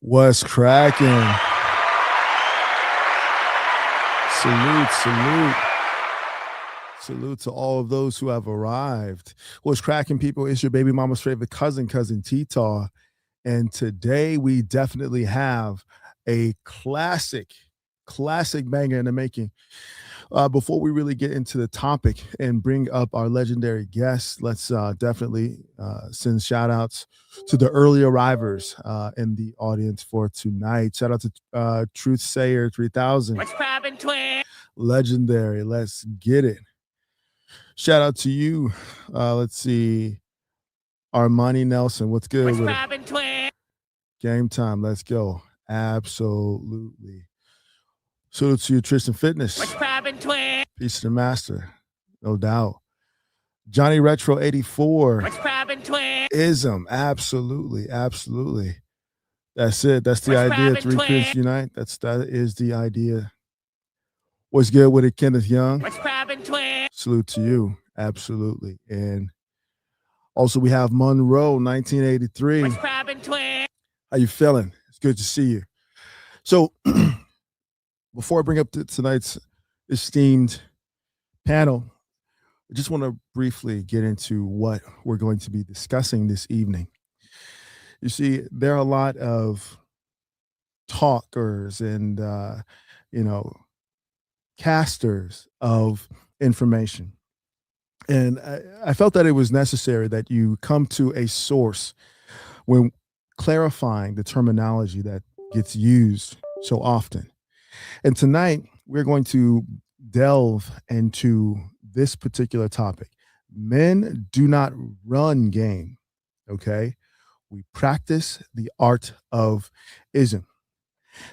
What's cracking? Salute, salute. Salute to all of those who have arrived. What's cracking, people? It's your baby mama's favorite cousin T-Taw. And today we definitely have a classic banger in the making. Before we really get into the topic and bring up our legendary guests, let's definitely send shout outs to the early arrivers in the audience for tonight. Shout out to Truth Sayer 3000. What's poppin', twin? Legendary. Let's get it. Shout out to you. Let's see. Armani Nelson. What's good? What's poppin', twin? Game time. Let's go. Absolutely. Salute to you, Tristan Fitness. What's poppin', twin? Peace to the master. No doubt. Johnny Retro 84. What's poppin', twin? IZM. Absolutely. Absolutely. That's it. That's the What's idea. poppin', Three twin? Crews Unite. That is the idea. What's good with it, Kenneth Young? What's poppin', twin? Salute to you. Absolutely. And also we have Monroe 1983. What's poppin', twin? How you feeling? It's good to see you. So before I bring up tonight's esteemed panel, I just want to briefly get into what we're going to be discussing this evening. You see, there are a lot of talkers and, casters of information. And I felt that it was necessary that you come to a source when clarifying the terminology that gets used so often. And tonight, we're going to delve into this particular topic. Men do not run game, okay? We practice the art of IZM.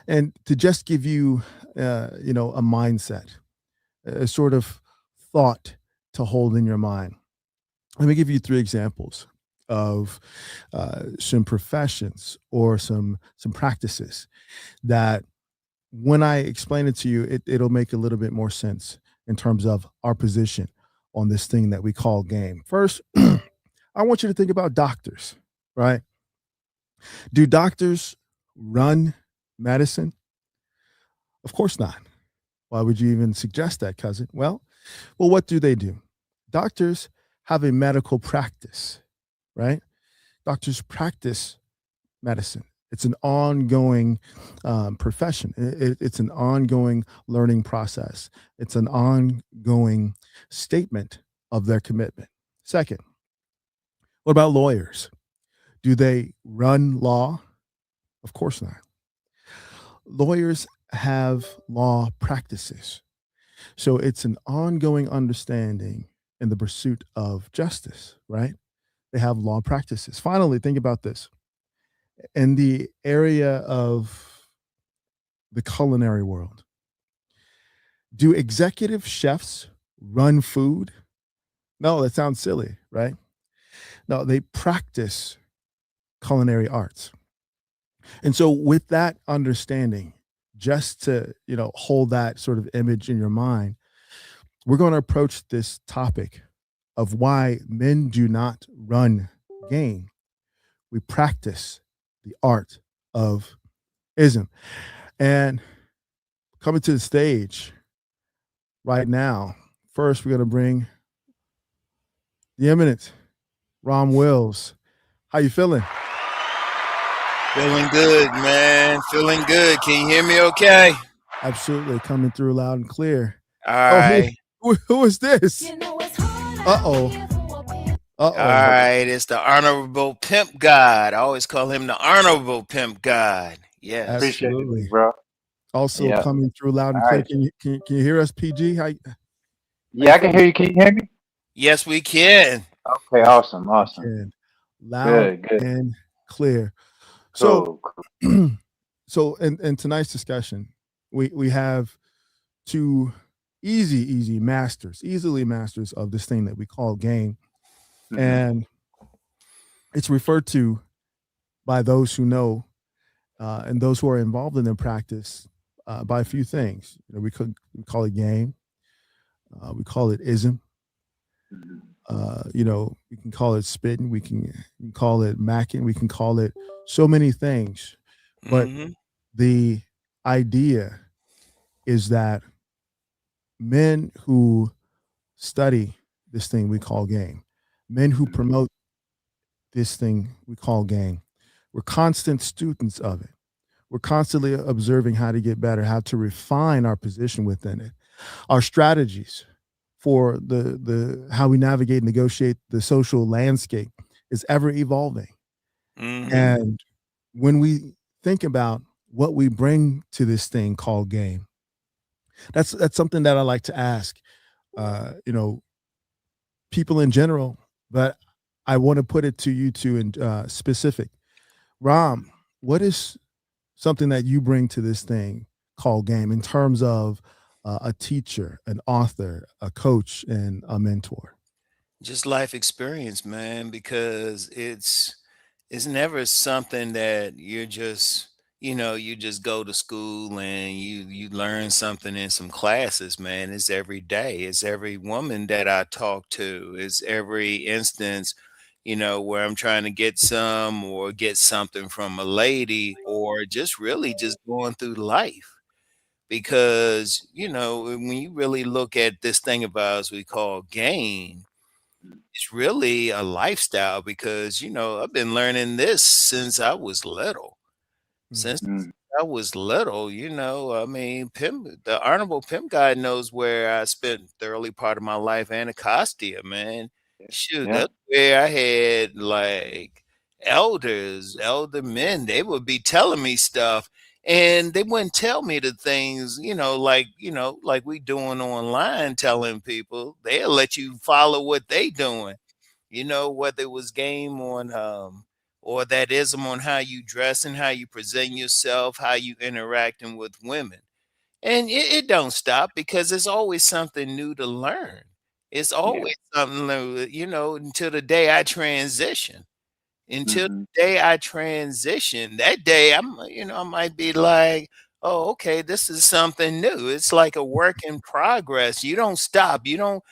And to just give you, a mindset, a sort of thought to hold in your mind, let me give you 3 examples of some professions or some practices that when I explain it to you, it'll make a little bit more sense in terms of our position on this thing that we call game. First, I want you to think about doctors, right? Do doctors run medicine? Of course not. Why would you even suggest that, cousin? Well, what do? Doctors have a medical practice, right? Doctors practice medicine. It's an ongoing profession. It's an ongoing learning process. It's an ongoing statement of their commitment. Second, what about lawyers? Do they run law? Of course not. Lawyers have law practices. So it's an ongoing understanding in the pursuit of justice, right? They have law practices. Finally, think about this. In the area of the culinary world, do executive chefs run food? No, that sounds silly, right? No, they practice culinary arts. And so with that understanding, just to, hold that sort of image in your mind, we're going to approach this topic of why men do not run game. We practice the art of IZM. And coming to the stage right now, first we're going to bring the eminent Rom Wills. How you feeling? Feeling good, man. Feeling good. Can you hear me okay? Absolutely. Coming through loud and clear. All right. Who is this? Uh-oh. All right. It's the Honorable Pimp God. I always call him the Honorable Pimp God. Yes. Absolutely, bro. Also coming through loud and clear. Right. Can you hear us, PG? Yeah, I can hear you. Can you hear me? Yes, we can. Okay, awesome. Loud good. And clear. So, so in tonight's discussion, we have 2 easily masters of this thing that we call game. Mm-hmm. And it's referred to by those who know and those who are involved in their practice by a few things. We call it game. We call it IZM. We can call it spitting. We can call it macking. We can call it so many things. But Hmm. the idea is that men who study this thing we call game, men who Mhm. promote this thing we call game, we're constant students of it. We're constantly observing how to get better, how to refine our position within it, our strategies for the how we navigate, negotiate the social landscape is ever evolving. Hmm. And when we think about what we bring to this thing called game, that's something that I like to ask. You know, people in general, but I want to put it to you two in specific. Ram, what is something that you bring to this thing called game in terms of a teacher, an author, a coach, and a mentor? Just life experience, man, because it's never something that you're just, you just go to school and you learn something in some classes, man. It's every day. It's every woman that I talk to. It's every instance, where I'm trying to get some or get something from a lady, or just really just going through life. Because, when you really look at this thing of ours we call game, it's really a lifestyle because, I've been learning this since I was little. Mm, Since Mhm. I was little, I mean, the Honorable Pimp Guy knows where I spent the early part of my life, Anacostia, man. Shoot, Yeah. that's where I had like elder men. They would be telling me stuff, and they wouldn't tell me the things, like we doing online, telling people. They'll let you follow what they doing, whether it was game on or that ism on how you dress and how you present yourself, how you interacting with women. And it don't stop because there's always something new to learn. It's Yeah. always something new, until the day I transition. Until Mhm. the day I transition, that day I might be like, oh, okay, this is something new. It's like a work in progress. You don't stop. You don't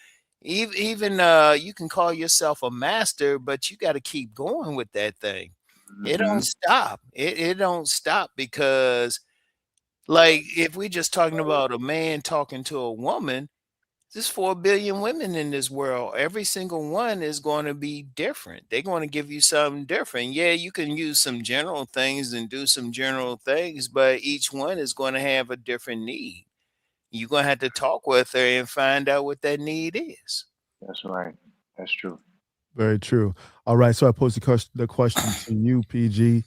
even you can call yourself a master, but you got to keep going with that thing. It don't Mhm. stop. It don't stop because, like, if we just talking about a man talking to a woman, there's 4 billion women in this world. Every single one is going to be different. They're going to give you something different. Yeah, you can use some general things and do some general things, but each one is going to have a different need. You're going to have to talk with her and find out what that need is. That's right. That's true. very true. All right, so I pose the question to you, PG.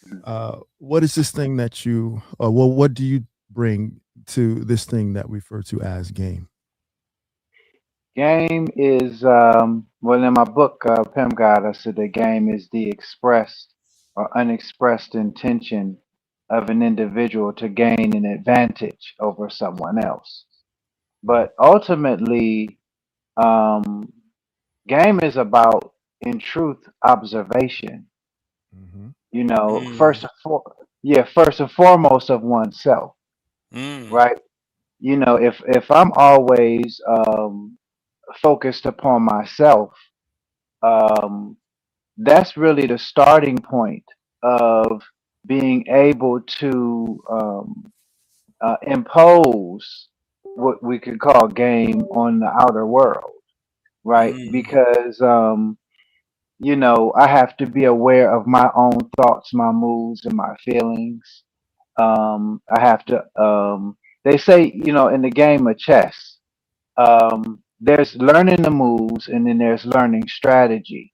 Mhm. What is this thing that you, well, what do you bring to this thing that we refer to as game? Game is well in my book, Pimp God, I said the game is the expressed or unexpressed intention of an individual to gain an advantage over someone else. But ultimately, um, game is about, in truth, observation. Mm-hmm. You know, Mm, first and foremost of oneself, mm, right? You know, if I'm always focused upon myself, um, that's really the starting point of being able to impose what we could call game on the outer world, right? mm, Because you know, I have to be aware of my own thoughts, my moods, and my feelings. I have to. They say, you know, in the game of chess, there's learning the moves, and then there's learning strategy.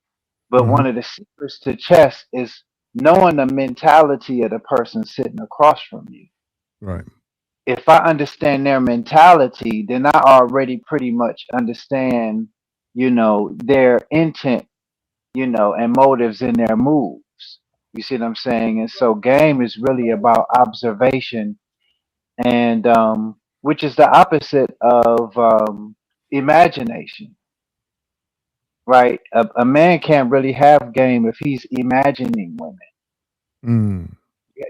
But Mm-hmm. one of the secrets to chess is knowing the mentality of the person sitting across from you. Right. If I understand their mentality, then I already pretty much understand, you know, their intent, you know, and motives in their moves. You see what I'm saying? And so game is really about observation, and which is the opposite of imagination, right? A man can't really have game if he's imagining women. Mm.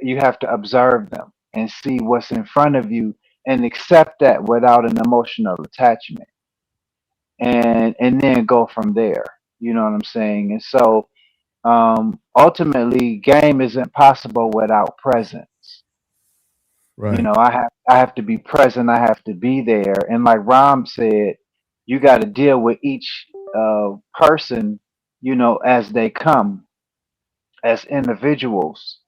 You have to observe them and see what's in front of you and accept that without an emotional attachment, and then go from there. You know what I'm saying? And so ultimately game isn't possible without presence. You Right. know, I have to be present. I have to be there. And like Ram said, you got to deal with each person, you know, as they come as individuals.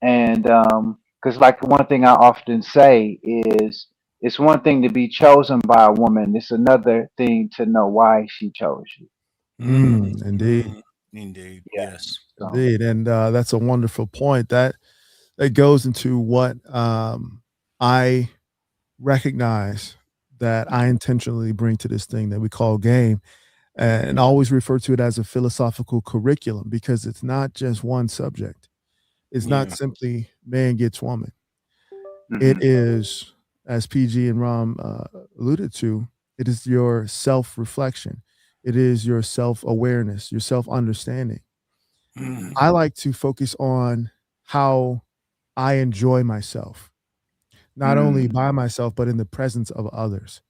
And because like one thing I often say is, it's one thing to be chosen by a woman. It's another thing to know why she chose you. Indeed. Indeed. Yeah. Yes. So. Indeed. And that's a wonderful point. That goes into what I recognize that I intentionally bring to this thing that we call game, and I always refer to it as a philosophical curriculum because it's not just one subject. It's not Yeah. simply man gets woman. It Hmm. is, as PG and Rom alluded to, it is your self reflection. It is your self awareness, your self understanding. Mhm. I like to focus on how I enjoy myself, not only Mm-hmm. by myself, but in the presence of others.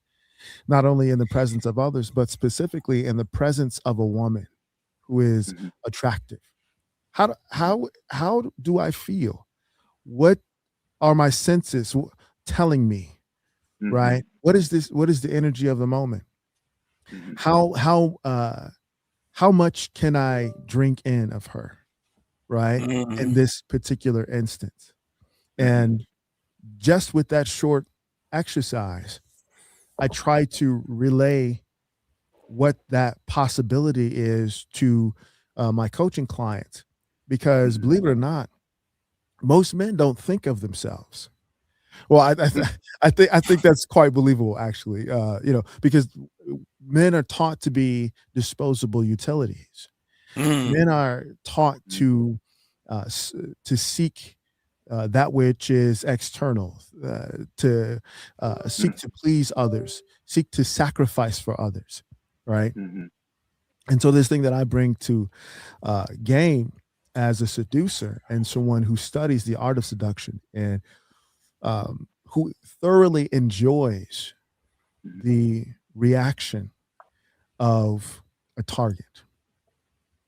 Not only in the presence of others, but specifically in the presence of a woman who is attractive. How do I feel? What are my senses telling me? Hmm. Right? What is this? What is the energy of the moment? Hmm. How much can I drink in of her? Right? In Mhm. this particular instance, Hmm. and just with that short exercise, I try to relay what that possibility is to my coaching clients, because Hmm. believe it or not, most men don't think of themselves. Well, I think that's quite believable, actually. Because men are taught to be disposable utilities. Mhm. Men are taught to seek that which is external, to seek to please others, seek to sacrifice for others, right? Hmm. And so this thing that I bring to game as a seducer and someone who studies the art of seduction and who thoroughly enjoys the reaction of a target.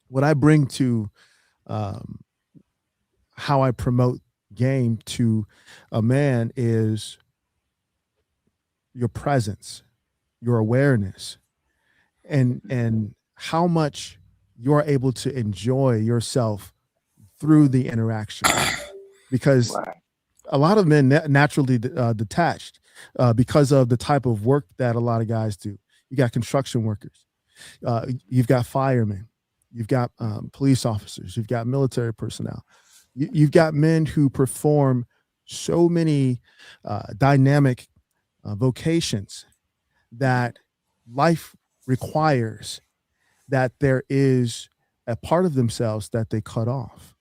What I bring to um, how I promote game to a man is your presence, your awareness, and how much you're able to enjoy yourself through the interaction. Because Right. a lot of men naturally detached because of the type of work that a lot of guys do. You got construction workers, you've got firemen, you've got police officers, you've got military personnel, you've got men who perform so many dynamic vocations that life requires that there is a part of themselves that they cut off.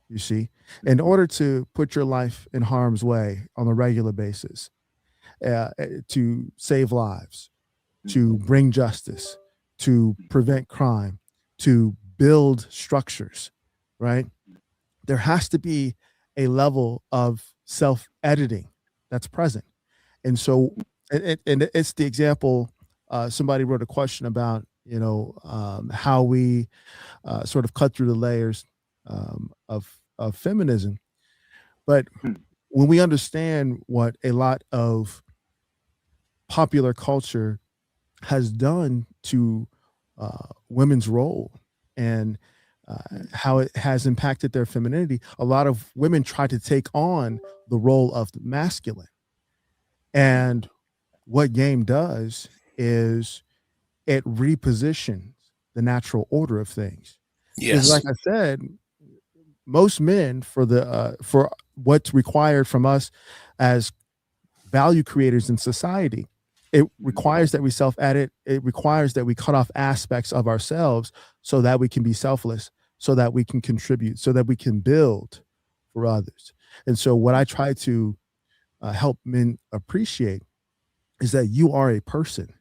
You see, in order to put your life in harm's way on a regular basis, to save lives, to bring justice, to prevent crime, to build structures, right? There has to be a level of self editing that's present. And so, and it's the example. Somebody wrote a question about, how we sort of cut through the layers of feminism. But when we understand what a lot of popular culture has done to women's role and how it has impacted their femininity, a lot of women try to take on the role of the masculine. And what game does is it repositions the natural order of things. Because, like Yes. I said, most men, for what's required from us as value creators in society, it requires that we self-edit. It requires that we cut off aspects of ourselves so that we can be selfless, so that we can contribute, so that we can build for others. And so what I try to help men appreciate is that you are a person,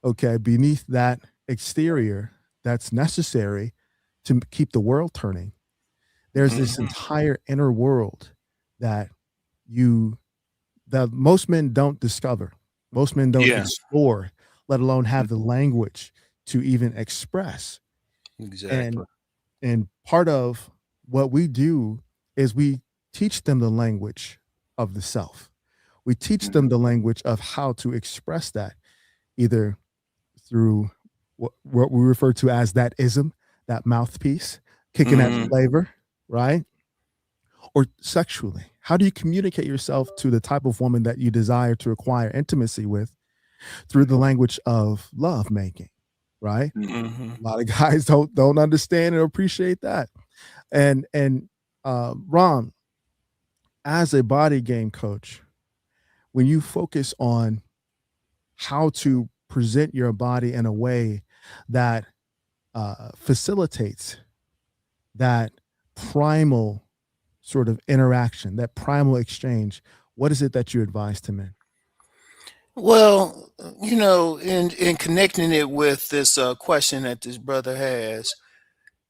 okay, beneath that exterior that's necessary to keep the world turning. There's this Mhm. entire inner world that you that most men don't discover. Most men don't Yeah. explore, let alone have the language to even express. And Exactly. And part of what we do is we teach them the language of the self. We teach them Mhm. the language of how to express that, either through what we refer to as that ism, that mouthpiece, kicking that Mm-hmm. Mhm. flavor, right? Or sexually. How do you communicate yourself to the type of woman that you desire to acquire intimacy with through the Mhm. language of love making, right? Mhm. Mm-hmm. A lot of guys don't understand and appreciate that. And Ron, as a body game coach, when you focus on how to present your body in a way that facilitates that primal sort of interaction, that primal exchange, what is it that you advise to men? Well, in connecting it with this question that this brother has,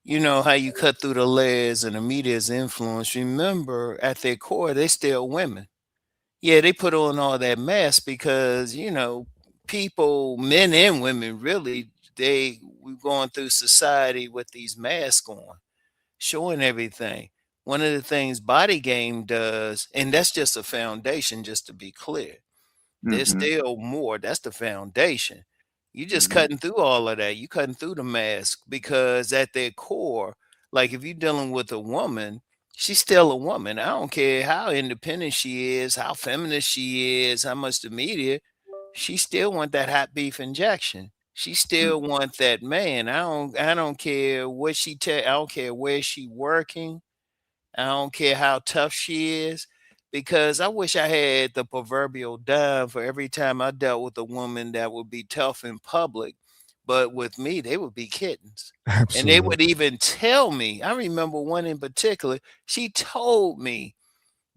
how you cut through the layers and the media's influence. Remember, at their core, they still women. Yeah, they put on all that mask because, people, men and women, really, we're going through society with these masks on, showing everything. One of the things Body Game does, and that's just a foundation, just to be clear, there's Mhm. still more. That's the foundation. You just Mhm. cutting through all of that. You cutting through the mask because at their core, like if you're dealing with a woman, she's still a woman. I don't care how independent she is, how feminist she is, how much the media, she still want that hot beef injection. She Mhm. still want that man. I don't care what I don't care where she working. I don't care how tough she is, because I wish I had the proverbial dime for every time I dealt with a woman that would be tough in public. But with me, they would be kittens. And they Absolutely. would even tell me, I remember one in particular, she told me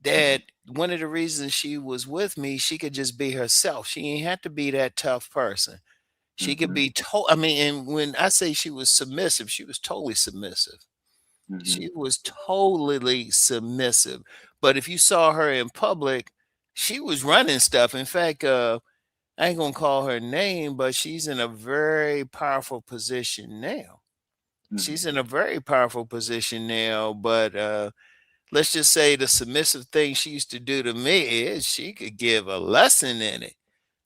that one of the reasons she was with me, she could just be herself. She ain't had to be that tough person. She could Mhm. be I mean, and when I say she was submissive, she was totally submissive. Mhm. She was totally submissive. But if you saw her in public, she was running stuff. In fact, I ain't gonna call her name, but she's in a very powerful position now. Mhm. She's in a very powerful position now. But let's just say the submissive thing she used to do to me is she could give a lesson in it.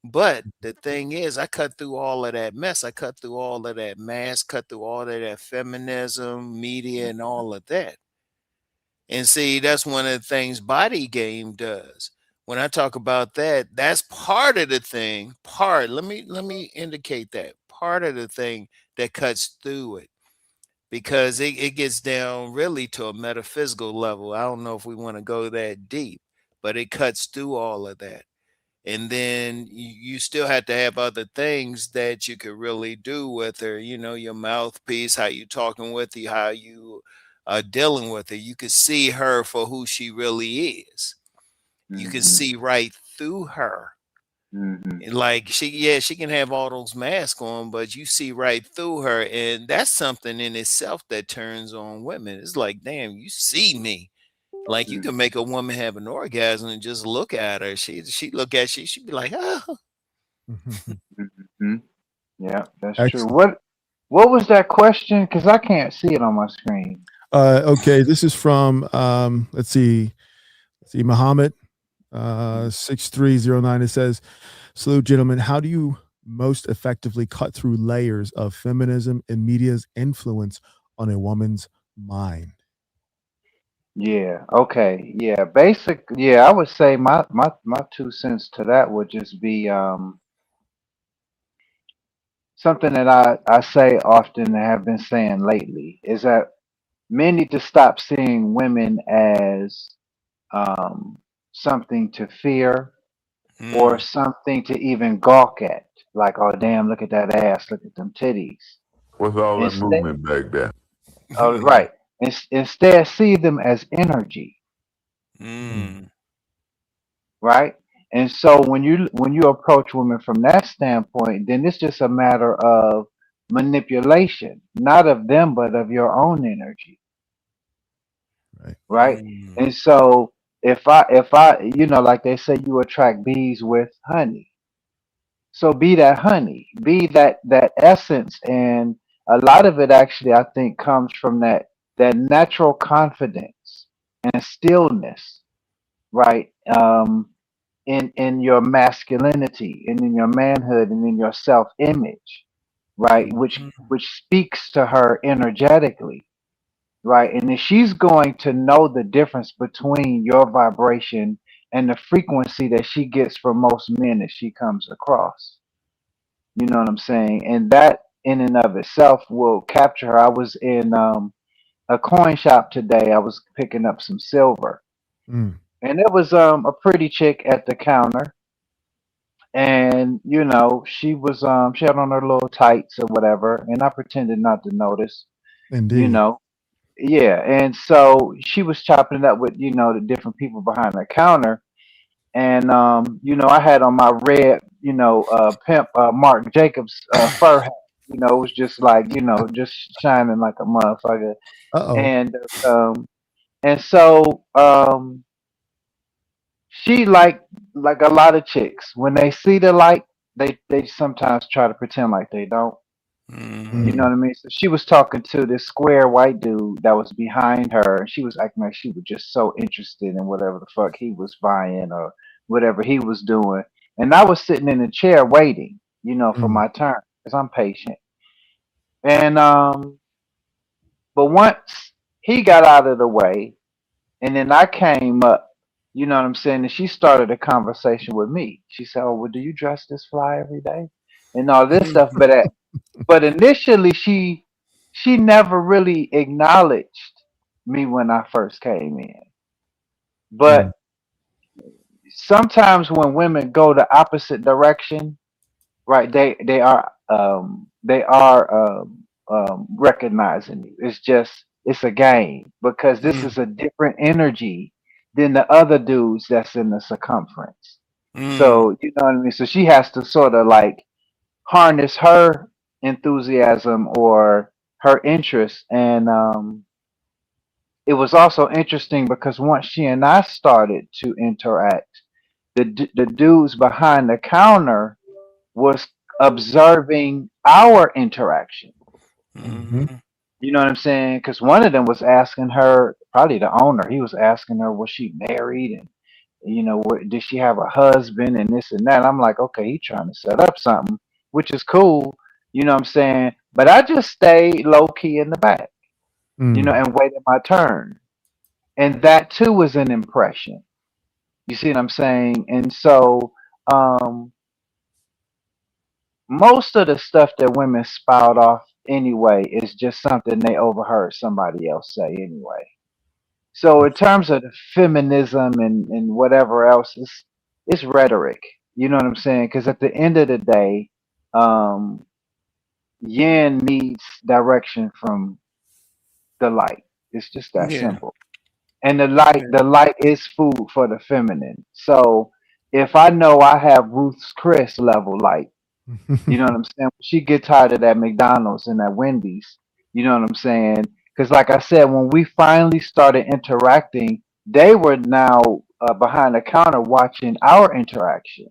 But the thing is, I cut through all of that mess. I cut through all of that mass, cut through all of that feminism, media, and all of that. And see, that's one of the things Body Game does. When I talk about that, that's part of the thing. Let me indicate that part of the thing that cuts through it, because it gets down really to a metaphysical level. I don't know if we want to go that deep, but it cuts through all of that. And then you still have to have other things that you could really do with her, your mouthpiece, how you talking with her, how you are dealing with her. You could see her for who she really is. You can Mhm. see right through her. Mhm. And like she can have all those masks on, but you see right through her. And that's something in itself that turns on women. It's like, damn, you see me. Like you Mhm. can make a woman have an orgasm and just look at her. She look at she'd be like, oh. Mhm. Yeah, that's true. Excellent. What was that question? Because I can't see it on my screen. Okay, this is from let's see, Muhammad, Mhm. 6309. It says, "Salute, gentlemen. How do you most effectively cut through layers of feminism and media's influence on a woman's mind?" Yeah. Okay. Yeah. Basic. Yeah. I would say my 2 cents to that would just be something that I say often and have been saying lately is that men need to stop seeing women as um, something to fear or Mm, something to even gawk at. Like, oh damn, look at that ass, look at them titties. What's all that Instead, movement back there? right. Instead, see them as energy, Mm, mm, right? And so when you approach women from that standpoint, then it's just a matter of manipulation, not of them, but of your own energy, right. right? mm, And so if I like they say, you attract bees with honey. So be that honey, be that essence, and a lot of it actually I think comes from that. that natural confidence and stillness, right? In your masculinity and in your manhood and in your self image, right? Which speaks to her energetically, right? And if she's going to know the difference between your vibration and the frequency that she gets from most men that she comes across. You know what I'm saying? And that in and of itself will capture her. I was in a coin shop today. I was picking up some silver. Mm. And there was a pretty chick at the counter, and she was she had on her little tights or whatever, and I pretended not to notice, you Indeed. know. Yeah, and so she was chopping it up with the different people behind the counter, and I had on my red pimp Mark Jacobs fur hat. It was just like just shining like a motherfucker, Uh-oh. and um and so she like a lot of chicks when they see the light, they sometimes try to pretend like they don't. You know Mm-hmm. Mm. what I mean? So she was talking to this square white dude that was behind her, and she was acting like she was just so interested in whatever the fuck he was buying or whatever he was doing. And I was sitting in a chair waiting, for Mm. my turn because I'm patient. And but once he got out of the way, and then I came up, you know what I'm saying, and she started a conversation with me. She said, "Oh, well, do you dress this fly every day?" And all this stuff. But initially she never really acknowledged me when I first came in. Mm. But sometimes when women go the opposite direction, right, they are recognizing you. It's a game because this is a different energy than the other dudes that's in the circumference. Mm-hmm. So you know what I mean? So she has to sort of like harness her enthusiasm or her interest. And it was also interesting because once she and I started to interact, the dudes behind the counter was observing our interaction. Mhm. Mm-hmm. You know what I'm saying? Because one of them was asking her, probably the owner, he was asking her, was she married? And, did she have a husband and this and that? I'm like, okay, he trying to set up something, which is cool. You know what I'm saying? But I just stayed low key in the back, Mm. and waited my turn. And that too was an impression. You see what I'm saying? And so, um, most of the stuff that women spout off anyway is just something they overheard somebody else say anyway. So in terms of the feminism and whatever else, it's rhetoric. You know what I'm saying? Because at the end of the day, um, yin needs direction from the light. It's just that Yeah. simple. And the light is food for the feminine. So if I know I have Ruth's Chris level light, you know what I'm saying? She get tired of that McDonald's and that Wendy's. You know what I'm saying? Because, like I said, when we finally started interacting, they were now behind the counter watching our interaction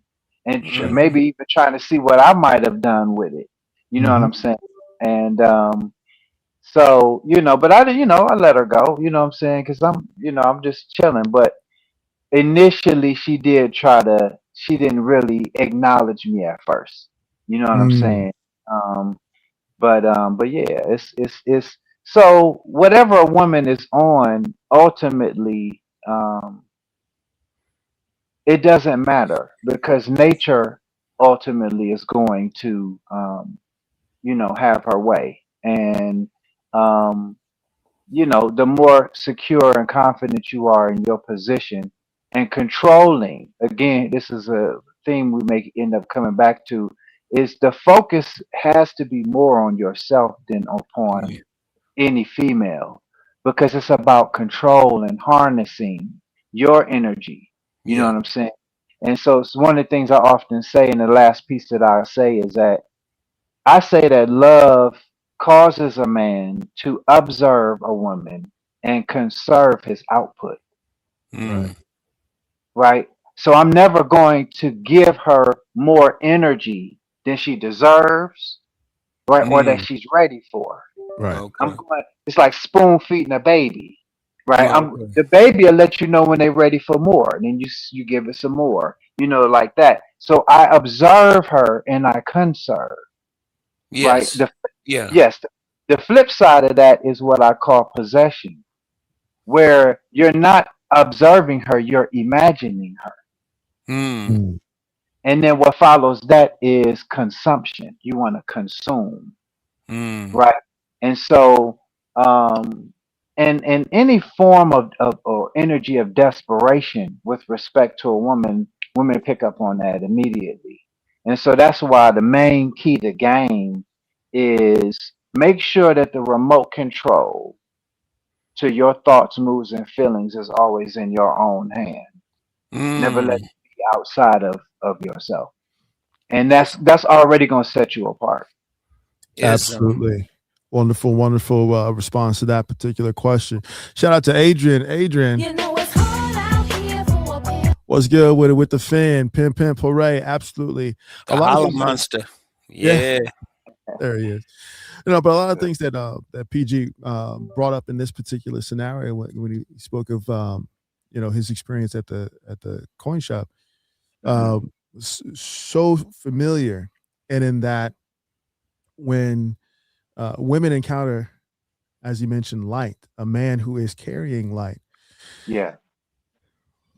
and Mm-hmm. maybe even trying to see what I might have done with it. You know what Mhm. I'm saying? And so, but I let her go. You know what I'm saying? Because I'm just chilling. But initially, she didn't really acknowledge me at first. You know what I'm Mm. saying? Um, but yeah, it's so whatever a woman is on, ultimately, it doesn't matter because nature ultimately is going to, have her way. And, um, the more secure and confident you are in your position and controlling, again, this is a theme we may end up coming back to, is the focus has to be more on yourself than upon Yeah. any female because it's about control and harnessing your energy. You know Yeah. what I'm saying? And so it's one of the things I often say, and the last piece that I say is that I say that love causes a man to observe a woman and conserve his output, Right. Mm. right? So I'm never going to give her more energy than she deserves, right? Or that Mm. she's ready for. Right. I'm Okay. going. It's like spoon feeding a baby, right? I'm Okay. the baby will let you know when they're ready for more, and then you give it some more, like that. So I observe her and I conserve, right? Yes. Yeah. Yes, the flip side of that is what I call possession, where you're not observing her, you're imagining her. Mm. Mm. And then what follows that is consumption. You want to consume, Mm. right? And so, um, and any form of or energy of desperation with respect to a woman, women pick up on that immediately. And so that's why the main key to game is make sure that the remote control to your thoughts, moods, and feelings is always in your own hand. Never let it Mm. be outside of yourself. And that's already gonna set you apart. It's Absolutely. Wonderful, wonderful response to that particular question. Shout out to Adrian. Adrian, You know it's hard out here for a pimp. what's good with it with the fin? Pimp, pimp, hooray. Absolutely. A the lot of hollow things that, monster. yeah, Yeah. there he is. But a lot of things that that PG brought up in this particular scenario when he spoke of his experience at the coin shop, Hmm. so familiar, and in that when women encounter, as you mentioned, light, a man who is carrying light, Yeah.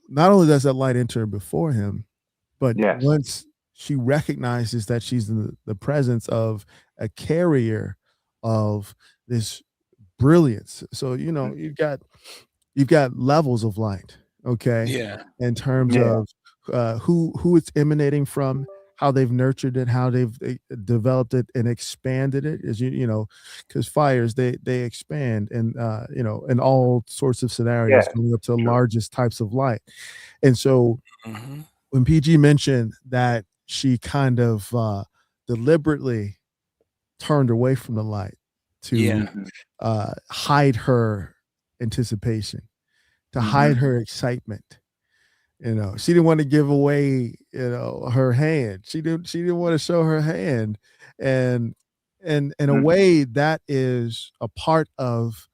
not only does that light enter before him, but Yes. once she recognizes that she's in the presence of a carrier of this brilliance. So you've got levels of light, okay, Yeah. in terms Yeah. of who it's emanating from, how they've nurtured it, how they've developed it and expanded it. As because fires they expand, and in all sorts of scenarios, Yeah. going up to the True. largest types of light. And so Hmm. when PG mentioned that she kind of deliberately turned away from the light to Yeah. Hmm. hide her anticipation, to Hmm. hide her excitement. She didn't want to give away, her hand. She didn't want to show her hand. And in a Hmm. way, that is a part of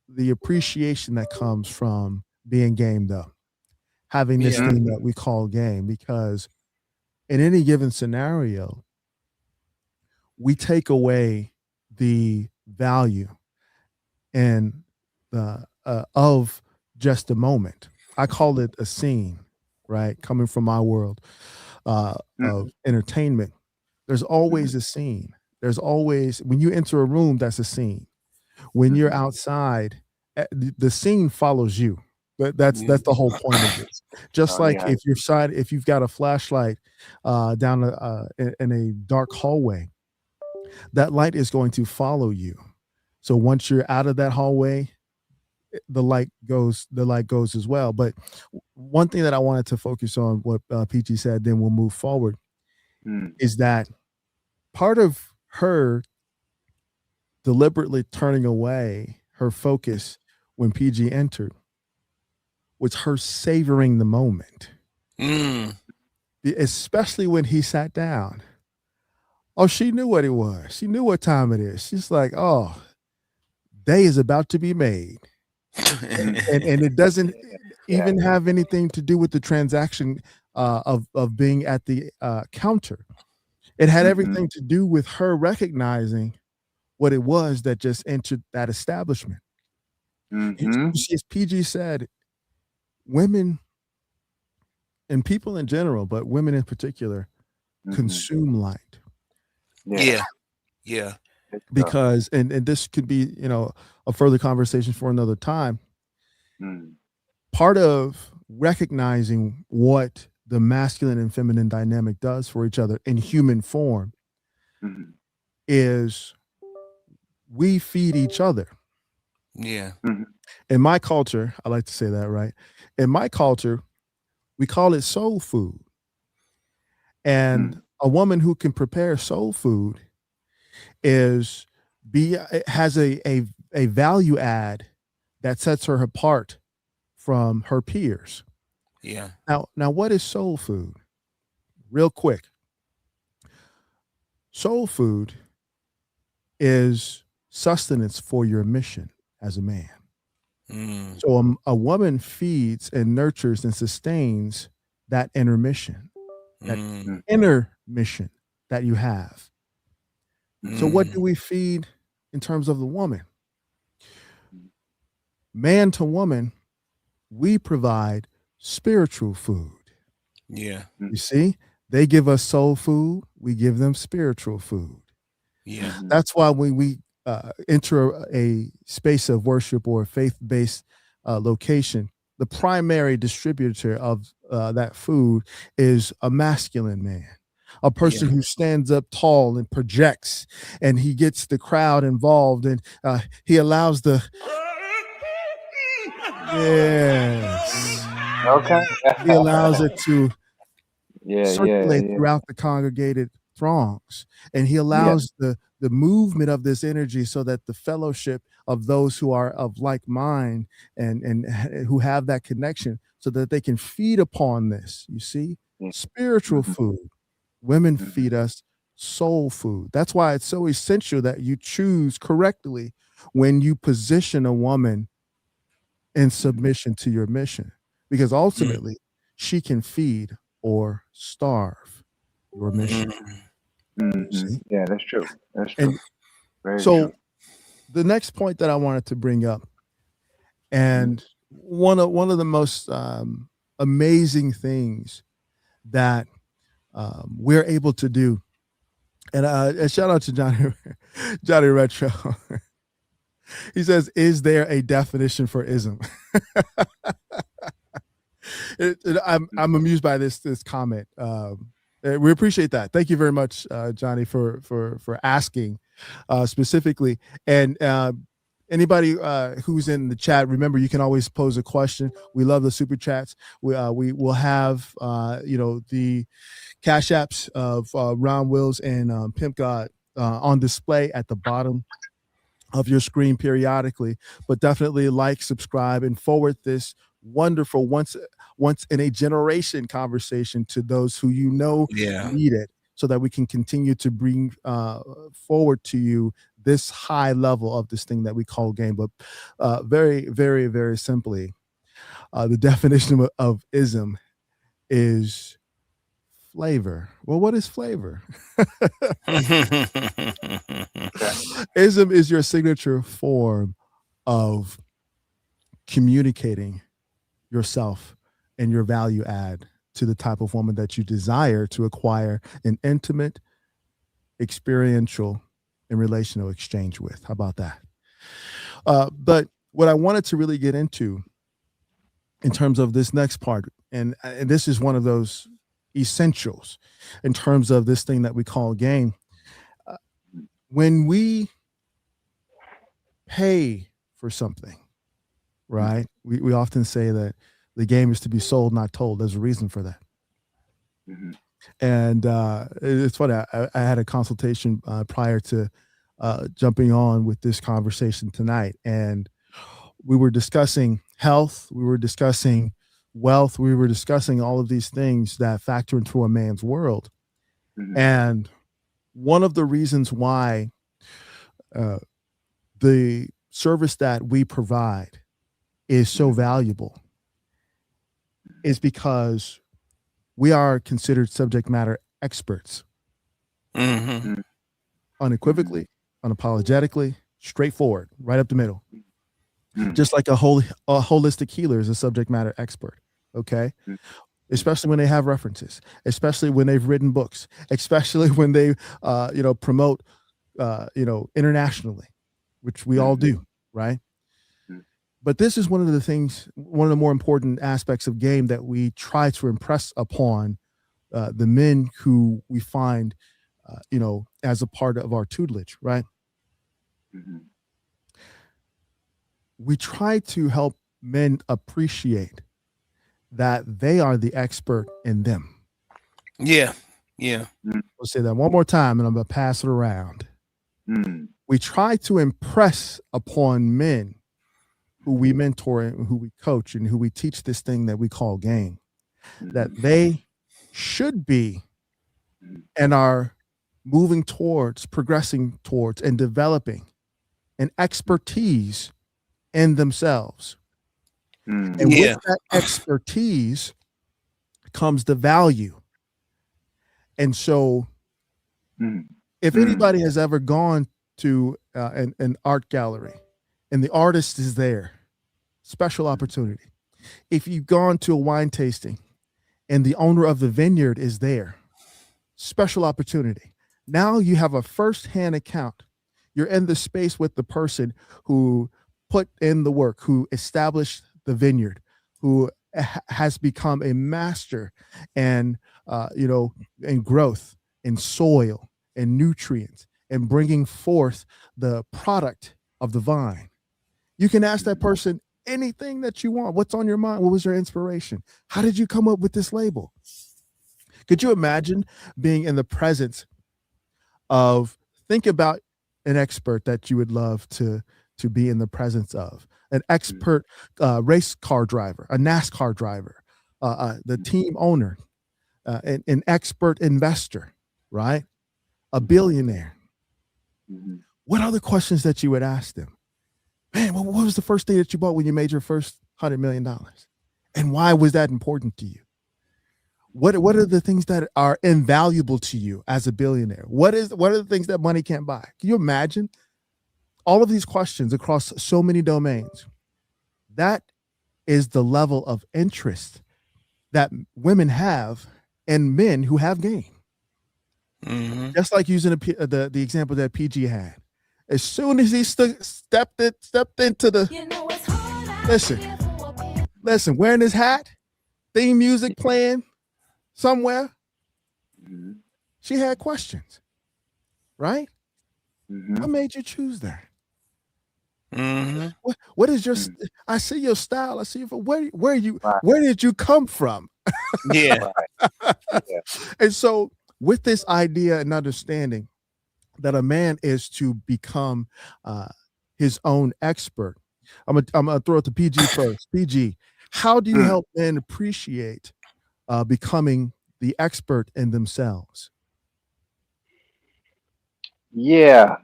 the appreciation that comes from being gamed up, having this Yeah. thing that we call game, because in any given scenario, we take away the value and of just a moment. I call it a scene, right? Coming from my world Hmm. of entertainment, there's always a scene. There's always, when you enter a room, that's a scene. When you're Hmm. outside, the scene follows you. That's the whole point of this. Just Oh like yeah. if you've got a flashlight down in a dark hallway, that light is going to follow you. So once you're out of that hallway, the light goes as well. But one thing that I wanted to focus on, what PG said, then we'll move forward, Mm. is that part of her deliberately turning away her focus when PG entered was her savoring the moment, Mm. especially when he sat down. Oh, she knew what it was. She knew what time it is. She's like, oh, day is about to be made. And it doesn't Yeah. even have anything to do with the transaction of being at the counter. It had Hmm. everything to do with her recognizing what it was that just entered that establishment. You Hmm. see, as PG said, women and people in general, but women in particular, Hmm. consume light Yeah. Yeah. Yeah. Good stuff. because, and this could be, a further conversation for another time. Mm. Part of recognizing what the masculine and feminine dynamic does for each other in human form Hmm. is we feed each other. Yeah. Hmm. In my culture, I like to say that, right? In my culture, we call it soul food. And Mm. a woman who can prepare soul food is be has a value add that sets her apart from her peers. Yeah. Now what is soul food? Real quick. Soul food is sustenance for your mission as a man. Mm, So a woman feeds and nurtures and sustains that inner mission, that mm, inner mission that you have. So what do mm. we feed in terms of the woman? Man to woman, we provide spiritual food. Yeah, You see, they give us soul food, we give them spiritual food. yeah, That's why when we enter a space of worship or a faith-based location, the primary distributor of that food is a masculine man, a yeah. person who stands up tall and projects, and he gets the crowd involved, and he allows the yes, Okay. he allows it to Yeah, yeah, circulate yeah, throughout the congregated throngs, and he yeah. allows the movement of this energy so that the fellowship of those who are of like mind and who have that connection so that they can feed upon this. You see, Yeah. spiritual Mhm, food. Women mhm, feed us soul food. That's why it's so essential that you choose correctly when you position a woman in mhm, submission to your mission, because Mm, ultimately she can feed or starve your mission. mm, mhm. See? Yeah, that's true. That's true. And Very true. so the next point that I wanted to bring up, Mhm, and one of the most amazing things that we're able to do, and shout out to Johnny Johnny Retro. He says, "Is there a definition for ism?" I'm amused by this comment. We appreciate that. Thank you very much, Johnny, for asking specifically. And anybody who's in the chat, remember you can always pose a question. We love the super chats. We will have the cash apps of Ron Wills and Pimp God on display at the bottom of your screen periodically, but definitely like, subscribe, and forward this wonderful once in a generation conversation to those who you know yeah. need it, so that we can continue to bring forward to you this high level of this thing that we call game. But very, very, very simply, the definition of ism is flavor. Well, what is flavor? okay. Ism is your signature form of communicating yourself and your value add to the type of woman that you desire to acquire an intimate, experiential, and relational exchange with. How about that? But what I wanted to really get into in terms of this next part, and this is one of those essentials in terms of this thing that we call game. Uh, when we pay for something, right? We often say that the game is to be sold, not told. There's a reason for that. Mhm, And it's funny. I had a consultation prior to jumping on with this conversation tonight, and we were discussing health. We were discussing wealth. We were discussing all of these things that factor into a man's world. mhm, And one of the reasons why uh, the service that we provide is so mhm, valuable is because we are considered subject matter experts, Hmm. mhm, mhm, unequivocally, unapologetically, straightforward, right up the middle. mhm, Just like a holistic healer is a subject matter expert. Okay. mhm, Especially when they have references, especially when they've written books, especially when they, promote, internationally, which we all mhm, do, right? mhm, But this is one of the things, one of the more important aspects of game that we try to impress upon the men who we find, as a part of our tutelage, right? mhm, We try to help men appreciate that they are the expert in them. Yeah, yeah. mhm, I'll say that one more time and I'm going to pass it around. mhm, We try to impress upon men who we mentor and who we coach and who we teach this thing that we call game, that mhm, they should be mhm, and are moving towards, progressing towards, and developing and expertise in themselves. Mm, And with Yeah. that expertise comes the value. And so, mm, if mm, anybody has ever gone to an art gallery and the artist is there, special opportunity. If you've gone to a wine tasting and the owner of the vineyard is there, special opportunity. Now you have a first-hand account. You're in the space with the person who put in the work, who established the vineyard, who has become a master and in growth, in soil, and nutrients, and bringing forth the product of the vine. You can ask that person anything that you want. What's on your mind? What was your inspiration? How did you come up with this label? Could you imagine being in the presence of, think about an expert that you would love to be in the presence of, an expert race car driver, a NASCAR driver, the team owner, an expert investor, right? A billionaire. mhm. What are the questions that you would ask them? Man, what was the first thing that you bought when you made your first $100 million? And why was that important to you? What are the things that are invaluable to you as a billionaire? What are the things that money can't buy? Can you imagine all of these questions across so many domains? That is the level of interest that women have and men who have game. Hmm. Just like using the example that PG had. As soon as he stepped into the, You know it's hard out listen, here for a pimp. wearing his hat, theme music playing somewhere, Mhm, she had questions, right? What mhm, made you choose that? Hmm. What is your? mm. I see your style. I see your, Right, where did you come from? Yeah. right. Yeah. And so, with this idea and understanding that a man is to become uh, his own expert, I'm gonna throw it to PG first. PG, how do you Mm. help men appreciate becoming the expert in themselves? Yeah.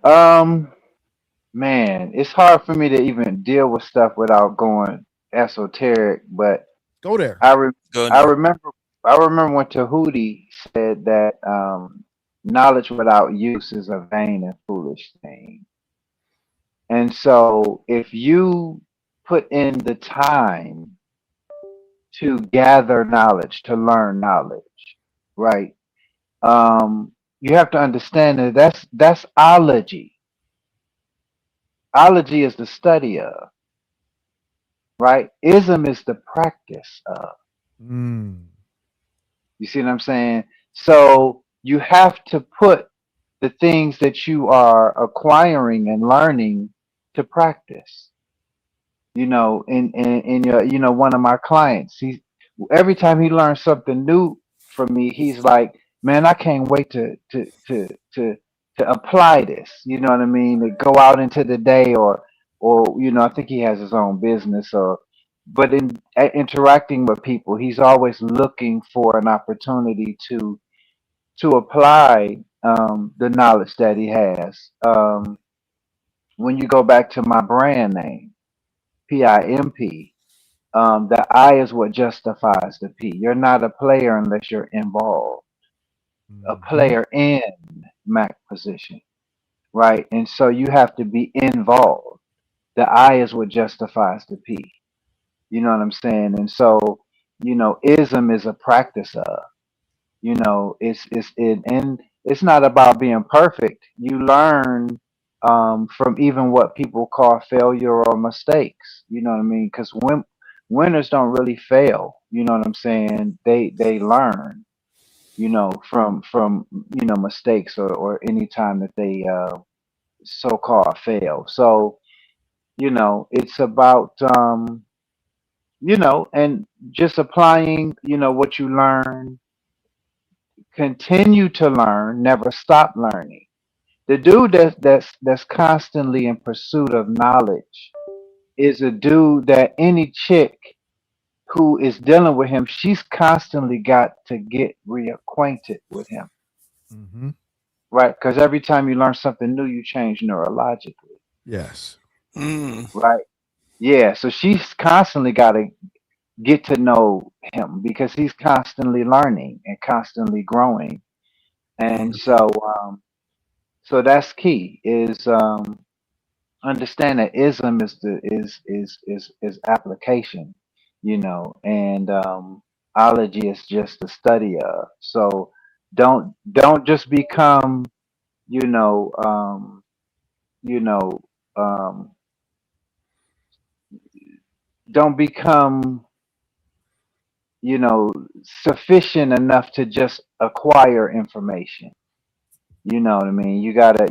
Man, it's hard for me to even deal with stuff without going esoteric, but Go there. I re- Go I there. remember I remember when Tahuti said that knowledge without use is a vain and foolish thing. And so if you put in the time to gather knowledge, to learn knowledge, right? You have to understand that that's ology. Ology is the study of, right? Ism is the practice of. Mm. You see what I'm saying? So you have to put the things that you are acquiring and learning to practice. In your, one of my clients, he every time he learns something new from me, he's like, man, I can't wait to to apply this. You know what I mean? To go out into the day, or I think he has his own business, or but in interacting with people, he's always looking for an opportunity to apply the knowledge that he has. When you go back to my brand name, PIMP, the I is what justifies the P. You're not a player unless you're involved, a Mhm. player in Mac position, right? And so you have to be involved. The I is what justifies the P. You know what I'm saying? And so, ism is a practice of. And it's not about being perfect. You learn from even what people call failure or mistakes. You know what I mean? Because winners don't really fail. You know what I'm saying? They learn. From mistakes, or any time that they so called fail. So it's about and just applying what you learn. Continue to learn, never stop learning. The dude that's constantly in pursuit of knowledge is a dude that any chick who is dealing with him, she's constantly got to get reacquainted with him, Mhm. right? Because every time you learn something new, you change neurologically. Yes. Mm. right? Yeah, so she's constantly got to get to know him because he's constantly learning and constantly growing. And Mm. so that's key is understand that ism is the is application, and ology is just the study of. So don't just become, you know, you know, um, don't become, you know, sufficient enough to just acquire information. You know what I mean? You gotta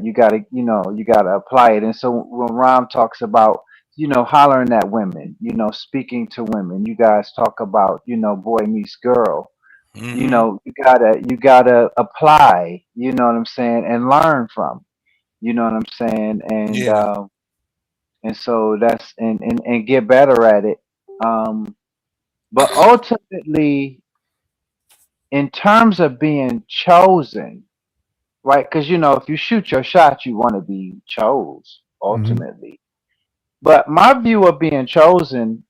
apply it. And so when Ram talks about, hollering at women, speaking to women, you guys talk about, boy meets girl. Hmm. You gotta apply. You know what I'm saying, and learn from. You know what I'm saying, Yeah. and so that's and get better at it. But ultimately, in terms of being chosen, right? Because if you shoot your shot, you want to be chose Hmm. ultimately. But my view of being chosen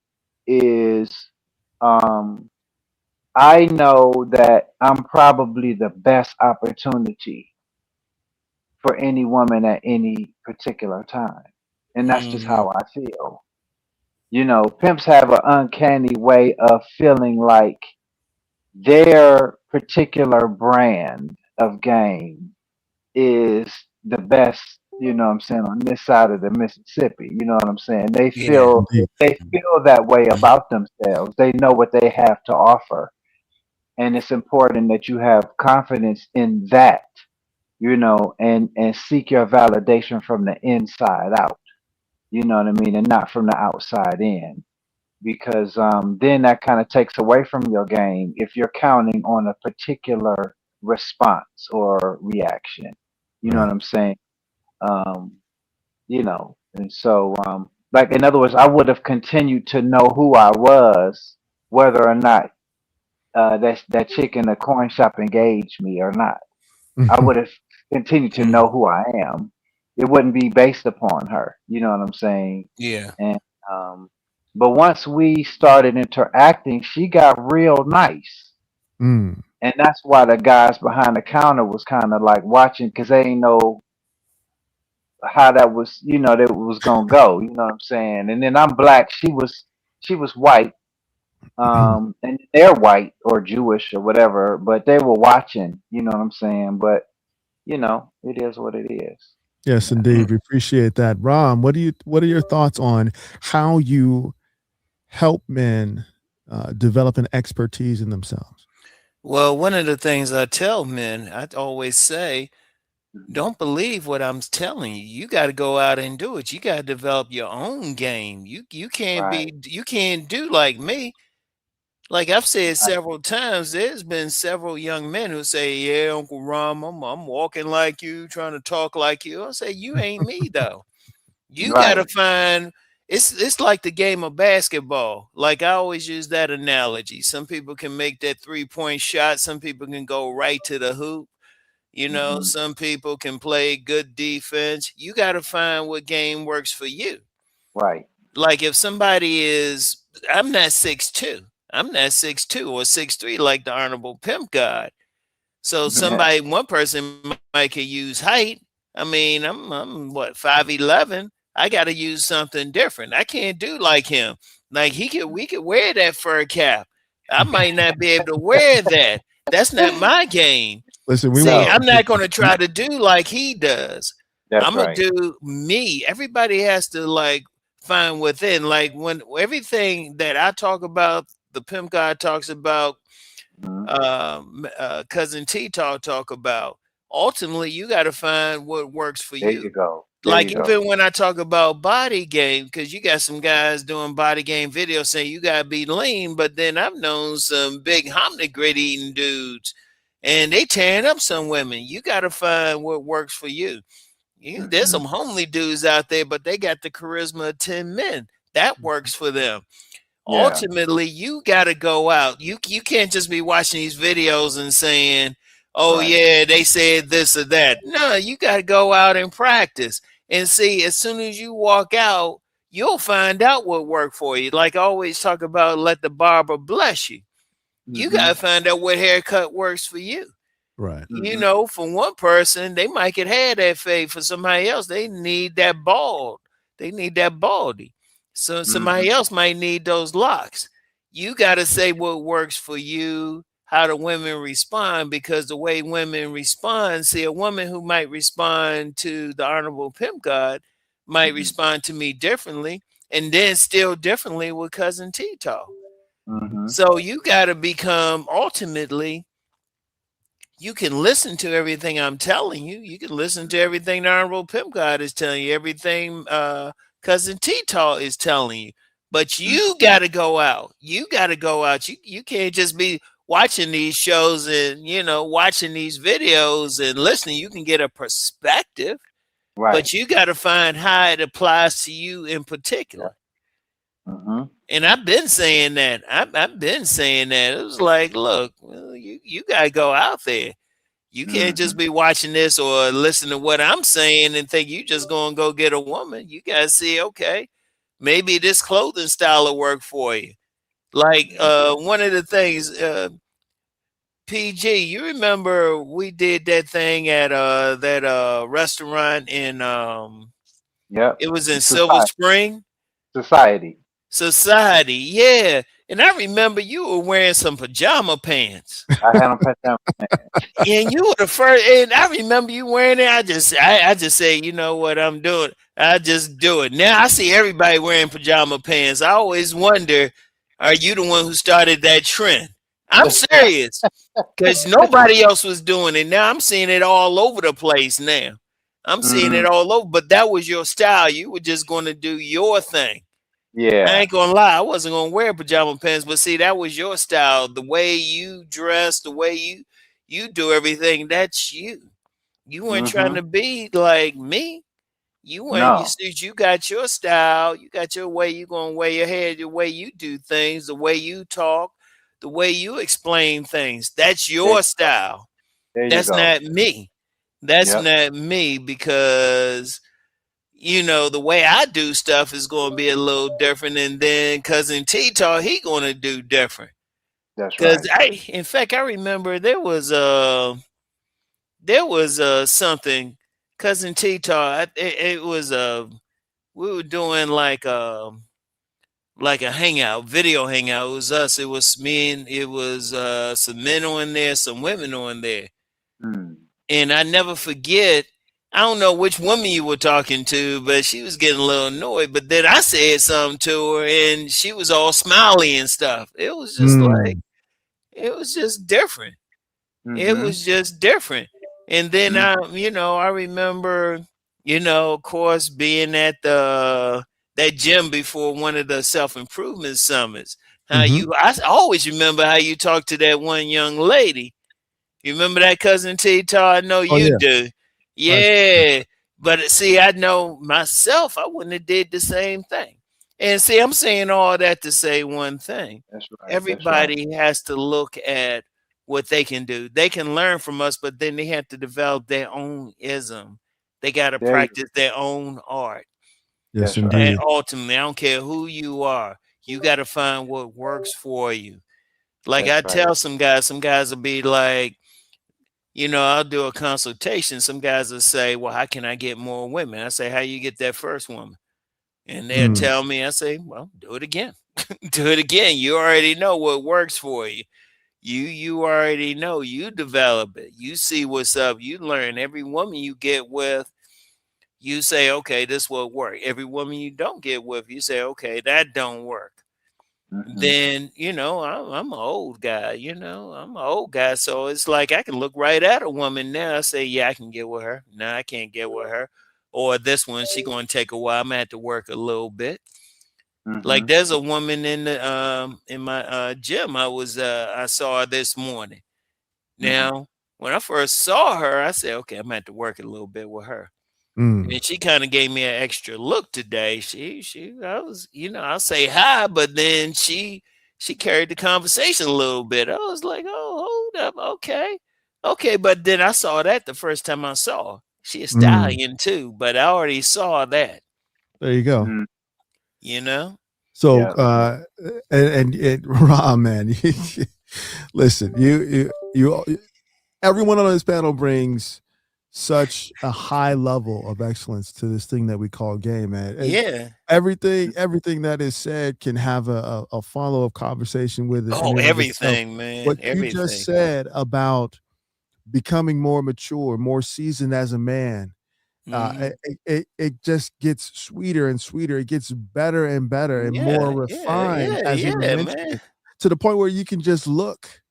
is, um, I know that I'm probably the best opportunity for any woman at any particular time, and that's just Mm. how I feel. Pimps have an uncanny way of feeling like their particular brand of game is the best, what I'm saying, on this side of the Mississippi. You know what I'm saying? They Yeah. feel Indeed. they feel that way about themselves. They know what they have to offer. And it's important that you have confidence in that, and seek your validation from the inside out. You know what I mean? And not from the outside in. Because then that kind of takes away from your game if you're counting on a particular response or reaction. You know what Right. I'm saying? um, and so, like, in other words, I would have continued to know who I was, whether or not that chick in the coin shop engaged me or not. I would have continued to Mm. know who I am. It wouldn't be based upon her. You know what I'm saying? Yeah. And um, but once we started interacting, she got real nice. Mm. And that's why the guys behind the counter was kind of like watching because they ain't know how that was gonna go. You know what I'm saying? And then I'm black. She was white. And they're white or Jewish or whatever, but they were watching. You know what I'm saying? But it is what it is. Yes, Mm. indeed. We appreciate that. Ram, what are your thoughts on how you help men develop an expertise in themselves? Well, one of the things I tell men, I always say, Mhm. don't believe what I'm telling you. You got to go out and do it. You got to develop your own game. Right, You can't do like me. Like I've said right, several times, there's been several young men who say, "Yeah, Uncle Ram, I'm walking like you, trying to talk like you." I say, "You ain't me though. You got to right. find." It's like the game of basketball. Like I always use that analogy. Some people can make that 3-point shot. Some people can go right to the hoop. Hmm. Some people can play good defense. You got to find what game works for you. Right. Like if somebody is, I'm not 6'2". I'm not 6'2" or 6'3" like the Honorable Pimp God. So one person might could use height. I mean, I'm what, 5'11". I got to use something different. I can't do like him. Like we could wear that fur cap. I might not be able to wear that. That's not my game. Listen, we See, want No, I'm not going to try to do like he does. that's I'm gonna right. do me. Everybody has to like find within. Like when everything that I talk about, the pimp guy talks about, Hmm. cousin T talk about. Ultimately, you got to find what works for There you you. go. There Like you go. even when I talk about body game, because you got some guys doing body game videos saying you gotta be lean, but then I've known some big hominy grit eating dudes, and they tearing up some women. You got to find what works for you. There's Hmm. some homely dudes out there, but they got the charisma of 10 men. That works for them. Yeah. Ultimately, you got to go out. You can't just be watching these videos and saying, "Oh Right. yeah, they said this or that." No, you got to go out and practice. And see, as soon as you walk out, you'll find out what worked for you. Like I always talk about, let the barber bless you. You got to Mhm. find out what haircut works for you. Right. You Mhm. know, for one person, they might could have that fade. For somebody else, they need that bald. They need that baldy. So somebody Mhm. else might need those locks. You got to say what works for you, how the women respond, because the way women respond, see, a woman who might respond to the Honorable Pimp God might Mhm. respond to me differently, and then still differently with Cousin Tito. Mhm. So you got to become ultimately, you can listen to everything I'm telling you. You can listen to everything the Honorable Pimp God is telling you, everything Cousin T-Taw is telling you. But Mhm. you got to go out. You got to go out. You can't just be watching these shows and, watching these videos and listening. You can get a perspective, Right. but you got to find how it applies to you in Yeah. particular. Mhm. And I've been saying that. I've been saying that. It was like, look, well, you got to go out there. You can't just Mhm. be watching this or listen to what I'm saying and think you just gonna go get a woman. You gotta see, okay, maybe this clothing style will work for you. Like one of the things, PG, you remember we did that thing at that restaurant in Yep. it was in Silver Society. Spring? Society. Society, yeah. And I remember you were wearing some pajama pants. I had them put down. And you were the first, and I remember you wearing it. I just say, you know what I'm doing. I just do it. Now I see everybody wearing pajama pants. I always wonder, are you the one who started that trend? I'm serious, because nobody else was doing it. Now I'm seeing it all over the place. Now I'm seeing it Mhm. all over. But that was your style. You were just going to do your thing. I Yeah. ain't gonna lie, I wasn't gonna wear pajama pants, but see, that was your style. The way you dress, the way you do everything, that's you. You weren't trying Mhm. to be like me. You weren't. You No. see, you got your style. You got your way. You gonna wear your hair, the way you do things, the way you talk, the way you explain things. That's There, your style. there you That's go. not me. That's Yep. not me, because the way I do stuff is going to be a little different, and then cousin T-Tar, he going to do different. That's Cause right. in fact, I remember there was something cousin T-Tar. It was we were doing like a hangout, video hangout. It was us. It was me, and it was some men on there, some women on there. Mm. And I never forget, I don't know which woman you were talking to, but she was getting a little annoyed. But then I said something to her and she was all smiley and stuff. Mm. It was just different. It Mhm. was just different. And then Mhm. I remember, of course, being at that gym before one of the self-improvement summits. Mhm. I always remember how you talked to that one young lady. You remember that cousin T Tar? I know Oh, you yeah. do. I see. Yeah. But see, I know myself, I wouldn't have did the same thing. And see, I'm saying all that to say one thing. That's right. That's right. Everybody has to look at what they can do. They can learn from us, but then they have to develop their own ism. They got to There you. practice their own art. Yes, That's right. And indeed. ultimately, I don't care who you are, you got to find what works for you. Like That's I right. tell some guys will be like, I'll do a consultation. Some guys will say, well, how can I get more women? I say, how you get that first woman? And they'll Mm. tell me, I say, well, do it again. Do it again. You already know what works for you. You already know. You develop it. You see what's up. You learn. Every woman you get with, you say, okay, this will work. Every woman you don't get with, you say, okay, that don't work. Mhm. Then I'm an old guy. I'm an old guy, so it's like I can look right at a woman now. I say, yeah, I can get with her. No, I can't get with her. Or this one, she going to take a while. I'm gonna have to work a little bit. Like Mhm. there's a woman in my gym. I saw her this morning. Mhm. Now, when I first saw her, I said, okay, I'm gonna have to work a little bit with her. Mm. And she kind of gave me an extra look today. I was, I'll say hi, but then she carried the conversation a little bit. I was like, oh, hold up, okay, okay. But then I saw that the first time I saw her. She a Mm, stallion too, but I already saw that, there you go. Mhm. you know? So, Yeah. and Rob, man, listen, everyone on this panel brings such a high level of excellence to this thing that we call game, man. And Yeah. everything that is said can have a follow-up conversation with it in Oh, and of itself. everything, man. What you just Everything. said about becoming more mature, more seasoned as a man, Mhm. it just gets sweeter and sweeter. It gets better and better and more Yeah, yeah, refined, yeah, as you yeah, mentioned man. it, to the point where you can just look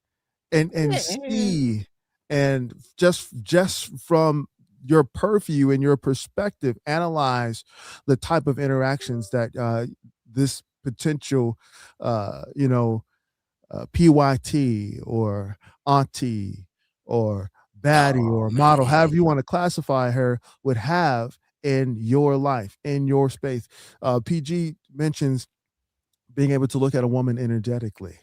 and Yeah. see, and just from your purview and your perspective, analyze the type of interactions that this potential, you know, PYT or auntie or baddie Oh, or model, man. however you want to classify her, would have in your life, in your space. PG mentions being able to look at a woman energetically,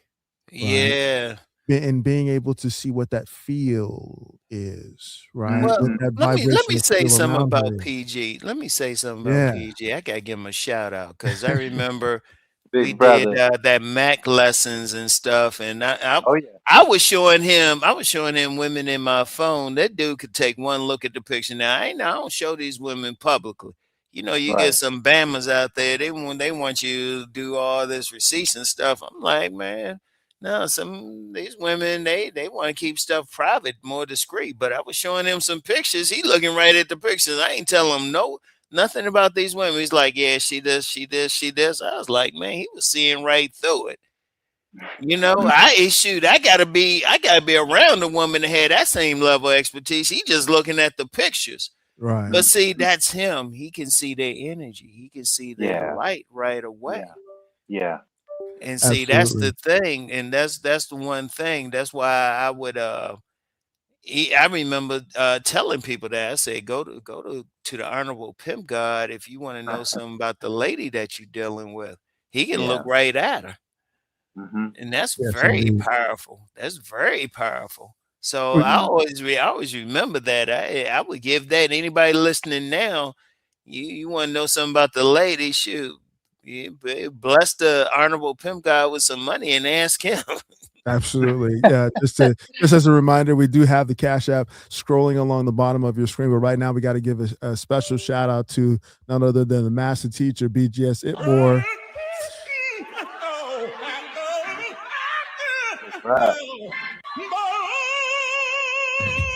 right? Yeah. And being able to see what that feel is, right? Well, What Mhm. that let me vibrational say feel something around her about is. PG. Let me say something about Yeah. PG. I gotta give him a shout out because I remember we Big did brother. that Mac lessons and stuff, and Oh yeah. I was showing him women in my phone. That dude could take one look at the picture. Now I don't show these women publicly. You know, you get Right. some Bamas out there. They want you to do all this receipts and stuff. I'm like, man, no, some these women they want to keep stuff private, more discreet. But I was showing him some pictures. He looking right at the pictures. I ain't telling him nothing about these women. He's like, yeah, she does, she does, she does. I was like, man, he was seeing right through it. You know, I gotta be around a woman that had that same level of expertise. He just looking at the pictures. Right. But see, that's him. He can see their energy. He can see their Yeah. light right away. Yeah. Yeah. And see, that's Absolutely. the thing. And that's the one thing. That's why I would I remember telling people that I said, go to the honorable pimp god if you want to know something about the lady that you're dealing with. He can look Yeah. right at her, Mhm. and that's Yes, very indeed. powerful. That's very powerful. So Well, Mhm. I always remember that. I would give that anybody listening now. You want to know something about the lady? Shoot, bless the honorable pimp god with some money and ask him. absolutely. Yeah, just as a reminder, we do have the Cash App scrolling along the bottom of your screen, but right now we got to give a special shout out to none other than the master teacher, BGS Itmore. That's right.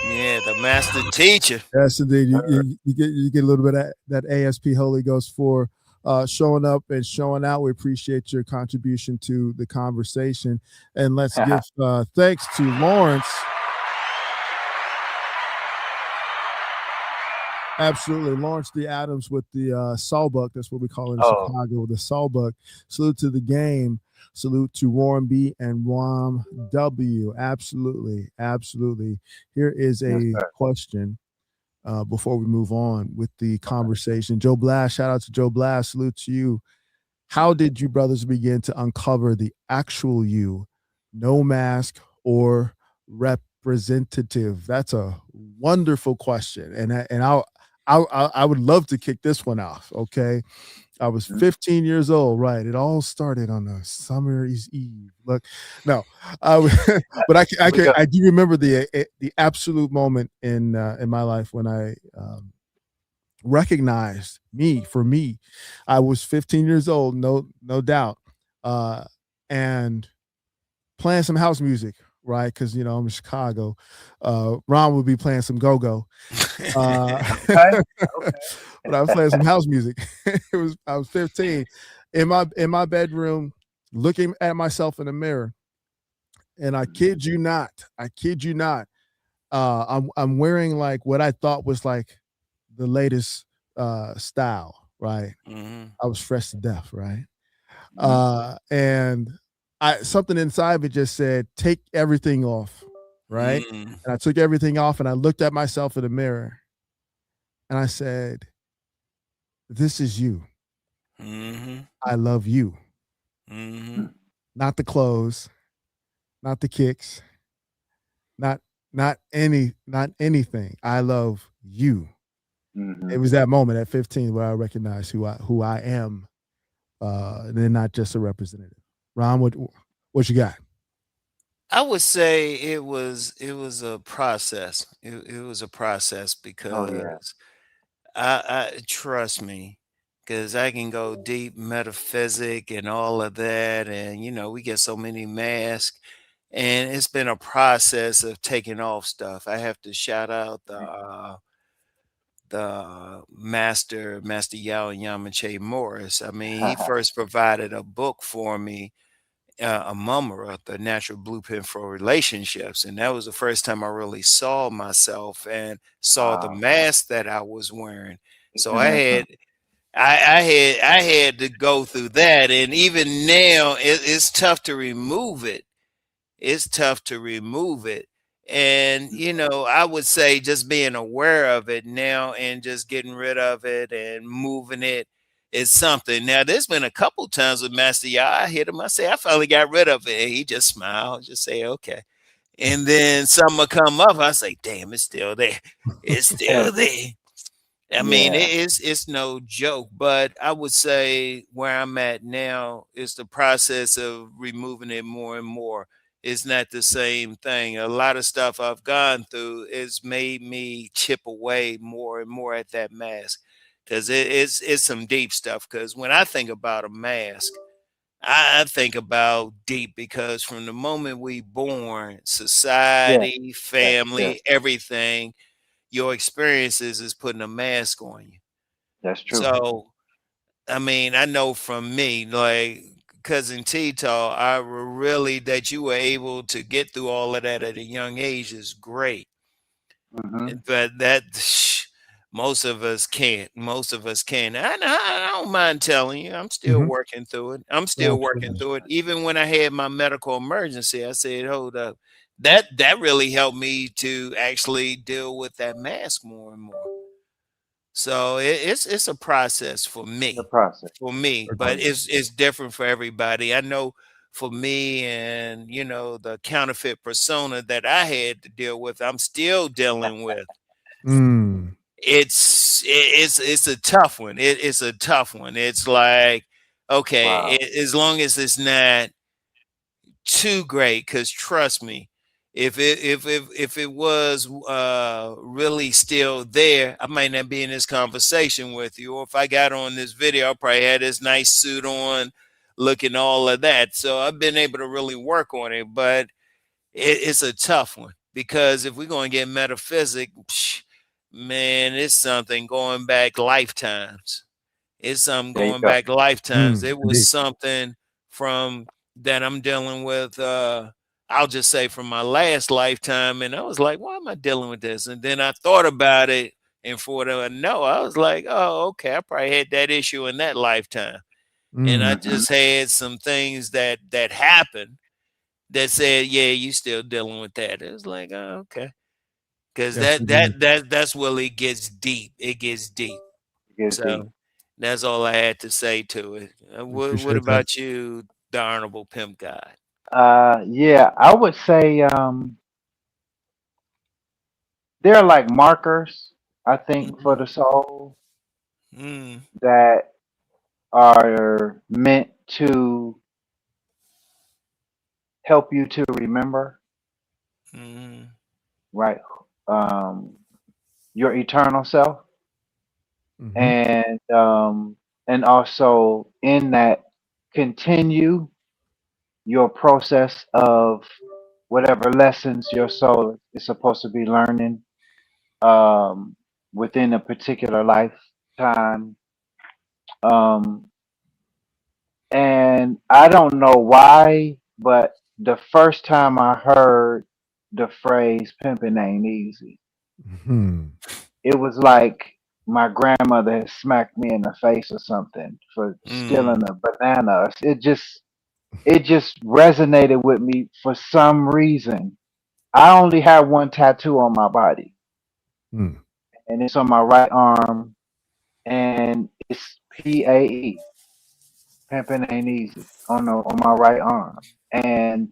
Yeah, the master teacher. Yes, indeed. You, Sir. you, you get a little bit of that ASP Holy Ghost for showing up and showing out. We appreciate your contribution to the conversation. And let's give thanks to Lawrence. Absolutely. Lawrence D. Adams with the Sawbuck. That's what we call it in Oh, Chicago, the Sawbuck. Salute to the game. Salute to Warren B. and Rom W. Absolutely. Absolutely. Here is yes, a sir. question before we move on with the Okay. conversation. Joe Blast, shout out to Joe Blast. Salute to you. How did you brothers begin to uncover the actual you, no mask or representative? That's a wonderful question, and I would love to kick this one off. Okay, I was Mhm. 15 years old. Right, it all started on a summer's eve. Look, no, I but We go. I do remember the absolute moment in my life when I recognized me for me. I was 15 years old, no doubt, uh, and playing some house music, right? Because I'm in Chicago. Ron would be playing some go go. Okay. Okay. But I was playing some house music. I was 15 in my bedroom, looking at myself in the mirror, and I kid you not, I'm wearing like what I thought was like the latest style, right? Mhm. I was fresh to death, right? Mhm. And I something inside me just said, take everything off, right? Mm. And I took everything off and I looked at myself in the mirror and I said, this is you. Mhm. I love you. Mhm. Mhm. Not the clothes, not the kicks, not not anything. I love you. It Hmm. was that moment at 15 where I recognized who I am, and then not just a representative. Ron, what you got? I would say it was a process. It was a process Oh yeah. because I trust me, because I can go deep metaphysic and all of that, and we get so many masks, and it's been a process of taking off stuff. I have to shout out the master Yao Yamache Morris. I mean, he first provided a book for me, a Mumra, the natural blueprint for relationships, and that was the first time I really saw myself and saw the Wow. mask that I was wearing. So Isn't that something? I had to go through that, and even now it's tough to remove it. It's tough to remove it. And, I would say just being aware of it now and just getting rid of it and moving it is something. Now, there's been a couple times with Master Yah, I hit him, I say, I finally got rid of it. And he just smiled, just say, okay. And then something will come up, I say, damn, it's still there. It's still there. I mean, Yeah. it's no joke, but I would say where I'm at now is the process of removing it more and more. It's not the same thing. A lot of stuff I've gone through has made me chip away more and more at that mask, because it's some deep stuff. Because when I think about a mask, I think about deep, because from the moment we born, Yes. society, Yes. Yes. family, everything, your experiences is putting a mask on you. That's true. So, I mean, I know from me, like cousin Tito, I really that you were able to get through all of that at a young age is great. Hmm. But that most of us can't. Most of us can't. I don't mind telling you, I'm still Hmm. working through it. I'm still working Absolutely. through it. Even when I had my medical emergency, I said, "Hold up." That really helped me to actually deal with that mask more and more. So it's a process The process. for me, but Agreed. it's different for everybody. I know for me, and the counterfeit persona that I had to deal with, I'm still dealing with. Mm. It's a tough one. It's a tough one. It's like, okay, Wow. as long as it's not too great, because trust me, if it was really still there, I might not be in this conversation with you. Or if I got on this video, I probably had this nice suit on, looking all of that. So I've been able to really work on it, but it's a tough one, because if we're going to get metaphysic, man, it's something going back lifetimes. It's something There you going go. back lifetimes. Mm. It was Indeed. something from that I'm dealing with. I'll just say from my last lifetime, and I was like, "Why am I dealing with this?" And then I thought about it, and for what I know, I was like, "Oh, okay, I probably had that issue in that lifetime." And I Mm. Hmm. just had some things that happened that said, "Yeah, you still dealing with that." It was like, "Oh, okay," because Yes, indeed. that's where it gets deep. It gets deep. Get deep. So that's all I had to say to it. We What appreciate that. about you, the Honorable Pimp Guy? Yeah, I would say they're like markers, I think, for Mm, the soul mm, that are meant to help you to remember, mm, right? Um, your eternal self, Hmm. and also in that continue your process of whatever lessons your soul is supposed to be learning um, within a particular lifetime. Um, and I don't know why, but the first time I heard the phrase pimping ain't easy, Hmm. it was like my grandmother had smacked me in the face or something for stealing mm, a banana. It just resonated with me for some reason. I only have one tattoo on my body, Mm. and it's on my right arm, and it's PAE. Pimping ain't easy on my right arm, and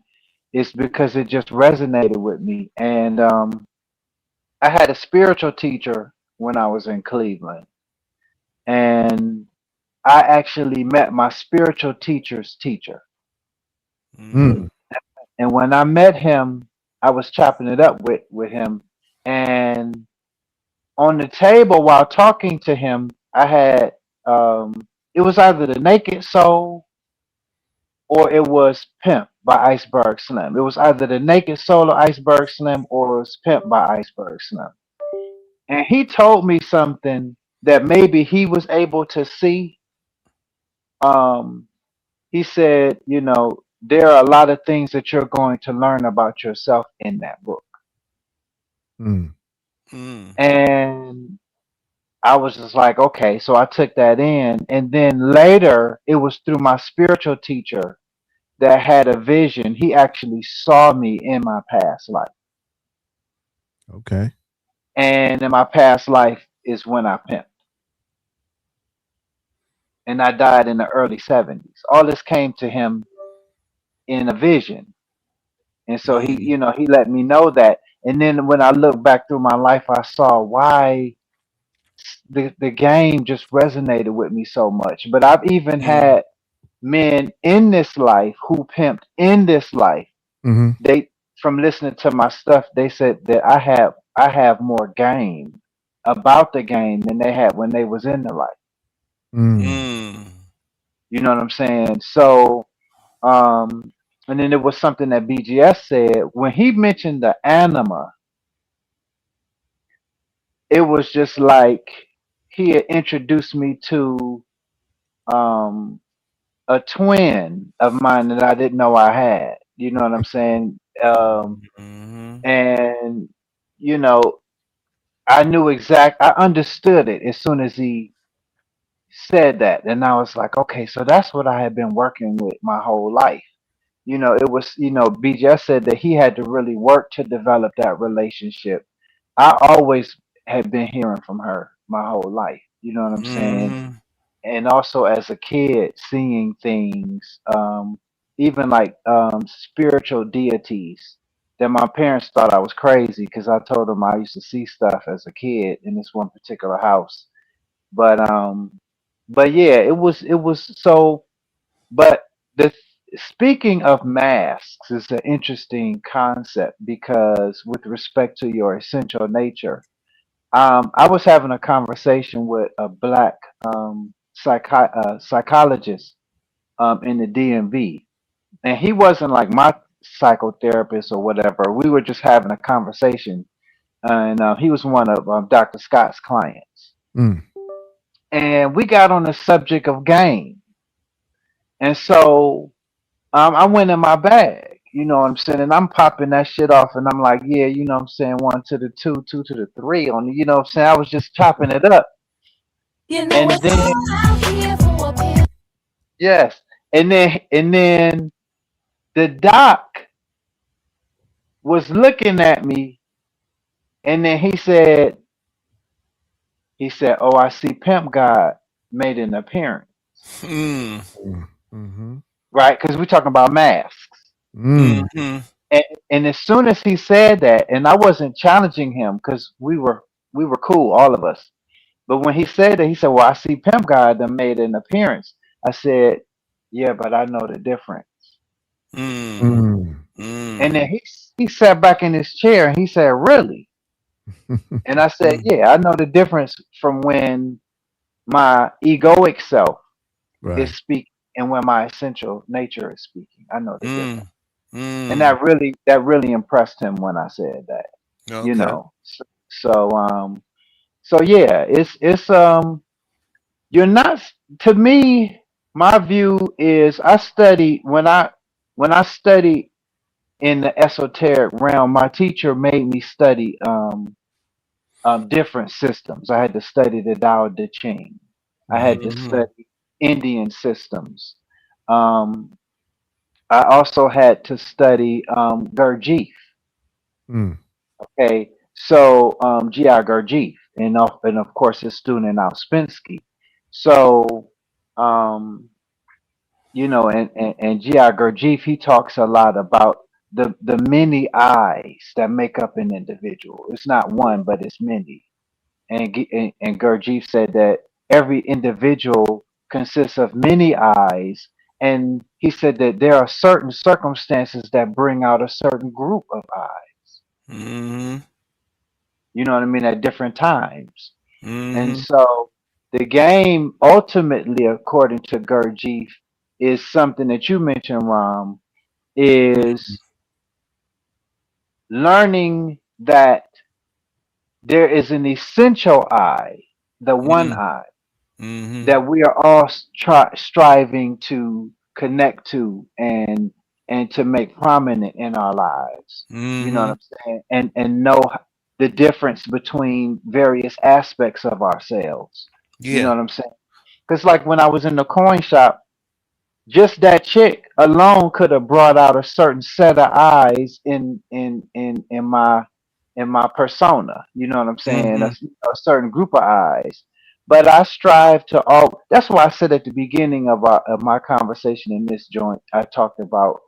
it's because it just resonated with me. And I had a spiritual teacher when I was in Cleveland, and I actually met my spiritual teacher's teacher. Mm. Mm. And when I met him, I was chopping it up with him, and on the table while talking to him, I had um, it was either the Naked Soul or it was Pimp by Iceberg Slim. It was either the Naked Soul of Iceberg Slim or it was Pimp by Iceberg Slim. And he told me something that maybe he was able to see. Um, he said, there are a lot of things that you're going to learn about yourself in that book. Mm. Mm. And I was just like, okay, so I took that in. And then later, it was through my spiritual teacher that had a vision. He actually saw me in my past life. Okay. And in my past life is when I pimped. And I died in the early 70s. All this came to him in a vision. And so he, Mm. he let me know that. And then when I look back through my life, I saw why the game just resonated with me so much. But I've even Mm. had men in this life who pimped in this life. Mhm. They from listening to my stuff, they said that I have more game about the game than they had when they was in the life. Mm. Mm. You know what I'm saying? So and then there was something that BGS said when he mentioned the anima, it was just like he had introduced me to um a twin of mine that I didn't know I had. You know what I'm saying? Mhm. And you know, I understood it as soon as he said that, and I was like, okay, so that's what I had been working with my whole life. It was, BGS said that he had to really work to develop that relationship. I always had been hearing from her my whole life. You know what I'm saying? Mhm. And also as a kid seeing things, even like spiritual deities that my parents thought I was crazy because I told them I used to see stuff as a kid in this one particular house. But yeah, it was so. But the speaking of masks is an interesting concept because with respect to your essential nature, I was having a conversation with a black psychologist in the DMV, and he wasn't like my psychotherapist or whatever. We were just having a conversation, and he was one of Dr. Scott's clients, Mm. and we got on the subject of game, and so I went in my bag. You know what I'm saying? And I'm popping that shit off, and I'm like, yeah, you know what I'm saying? One to the two, two to the three. On the, you know what I'm saying? I was just chopping it up. You know And it's then all out here for a pimp. yes, and then the doc was looking at me, and then he said, "Oh, I see Pimp God made an appearance, Mm. Mm. Mhm. right? Because we're talking about masks." Mm. Mhm. And as soon as he said that, and I wasn't challenging him because we were cool, all of us. But when he said that, he said, "Well, I see Pimp God that made an appearance." I said, "Yeah, but I know the difference." Mm. Mm. And then Mm. he sat back in his chair and he said, "Really?" And I said, Mm. "Yeah, I know the difference from when my egoic self is Right. speaking and when my essential nature is speaking. I know the difference." Mm. And Mm. that really impressed him when I said that. You Okay. know, so yeah, it's you're not to me. My view is I study when I study in the esoteric realm. My teacher made me study different systems. I had to study the Tao Te Ching. I had to Mhm. Mhm. study Indian systems. Um, I also had to study Gurdjieff. Mm. Okay, so G.I. Gurdjieff, and of course his student Ouspensky. So um, and G.I. Gurdjieff, he talks a lot about the many eyes that make up an individual. It's not one, but it's many. and Gurdjieff said that every individual consists of many eyes, and he said that there are certain circumstances that bring out a certain group of eyes. Mm-hmm. You know what I mean? At different times. And Mm-hmm. so the game ultimately, according to Gurdjieff, is something that you mentioned, Ram, is learning that there is an essential I, the one I, Mm-hmm. that we are all striving to connect to and to make prominent in our lives. You know what Mm-hmm. I'm saying? And know the difference between various aspects of ourselves. You know Yeah. what I'm saying? Because like when I was in the coin shop, just that chick alone could have brought out a certain set of eyes in my persona. You know what I'm saying? Mm-hmm. A certain group of eyes. But I strive to all. That's why I said at the beginning of my conversation in this joint, I talked about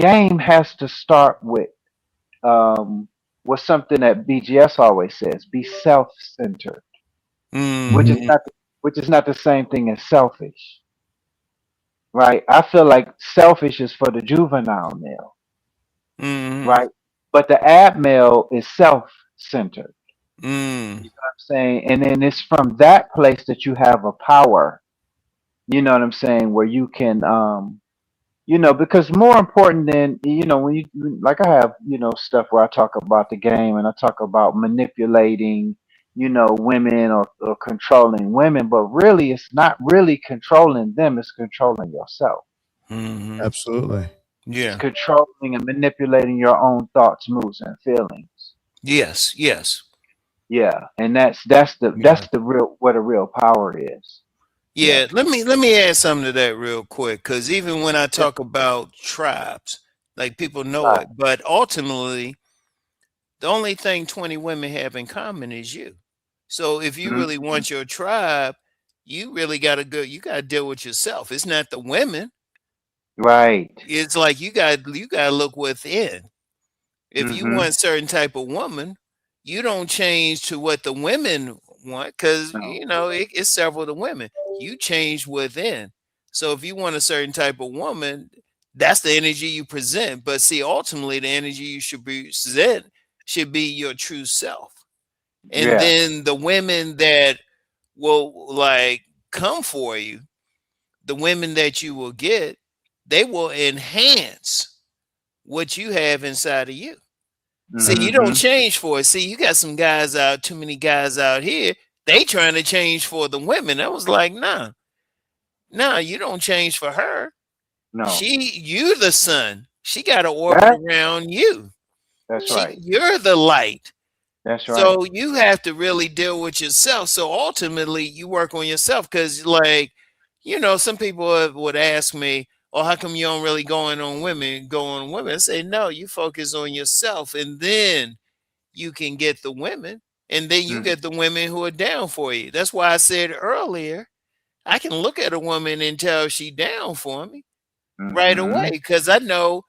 game has to start um with something that BGS always says: be self-centered, which is Mm-hmm. not which is not the same thing as selfish. Right? I feel like selfish is for the juvenile male, Mm-hmm. right? But the ab male is self centered. Mm. You know what I'm saying? And then it's from that place that you have a power, you know what I'm saying, where you can because more important than when you like I have stuff where I talk about the game and I talk about manipulating women or controlling women, but really it's not really controlling them, it's controlling yourself. Mm-hmm. Absolutely. It's Yeah. controlling and manipulating your own thoughts, moods, and feelings. Yes. Yes. Yeah, and that's the Yeah. real where the real power is. Yeah. Yeah. Let me add something to that real quick, because even when I Yeah. talk about tribes, like people know Right. it, but ultimately the only thing 20 women have in common is you. So if you really Hmm. want your tribe, you really you gotta deal with yourself. It's not the women. Right. It's like you gotta look within. If you Hmm. want certain type of woman, you don't change to what the women want, because No. it's several of the women. You change within. So if you want a certain type of woman, that's the energy you present. But see, ultimately, the energy you should present should be your true self. And Yeah. then the women that will like come for you, the women that you will get, they will enhance what you have inside of you. See, you don't Hmm. change for it. See, you got some guys out, too many guys out here. They trying to change for the women. I was like, nah, nah, you don't change for her. No. You the sun. She got to orbit That around you. that's right. You're the light. That's right. So you have to really deal with yourself. So ultimately, you work on yourself, because, like, some people would ask me, "Oh, how come you don't really go in on women? Go on women?" I say, "No, you focus on yourself, and then you can get the women, and then you Mm-hmm. get the women who are down for you." That's why I said earlier, I can look at a woman and tell she down for me right away, Hmm. because I know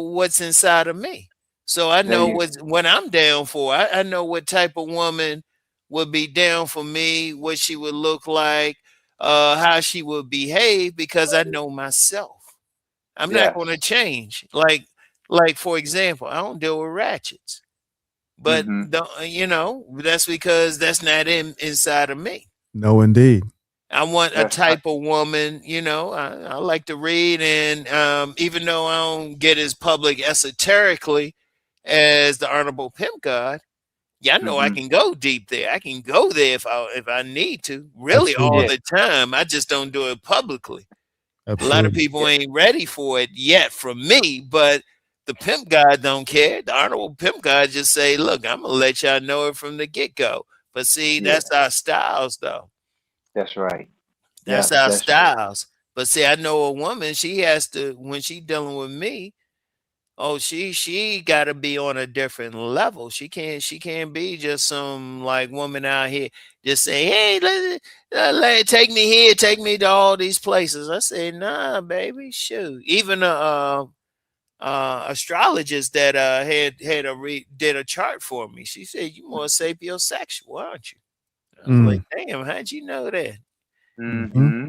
what's inside of me. So I There know you what I'm down for. I know what type of woman would be down for me, what she would look like, how she would behave, because I know myself. I'm not going to yes. change. Like for example, I don't deal with ratchets. But Hmm. that's because that's not inside of me. No, indeed. I want a That's right. type of woman, I like to read, and even though I don't get as public esoterically as the Honorable Pimp God, yeah, I know I Hmm. can go deep there. I can go there if I need to. Really all Absolutely. Yeah. the time. I just don't do it publicly. A lot of Absolutely. people Yeah. ain't ready for it yet from me, but the pimp guy don't care. The honorable pimp guy just say, look, I'm gonna let y'all know it from the get-go. But see, Yeah. that's our styles though. That's right. Yeah. That's our That's true. styles. But see, I know a woman, she has to, when she dealing with me, oh, she gotta be on a different level. She can't be just some like woman out here just say, hey, take me here, take me to all these places. I say, nah, baby, shoot. Even astrologist that had did a chart for me. She said, "You more sapiosexual, aren't you?" I was like, Mm, "Damn, how'd you know that?" mhm. Mm-hmm.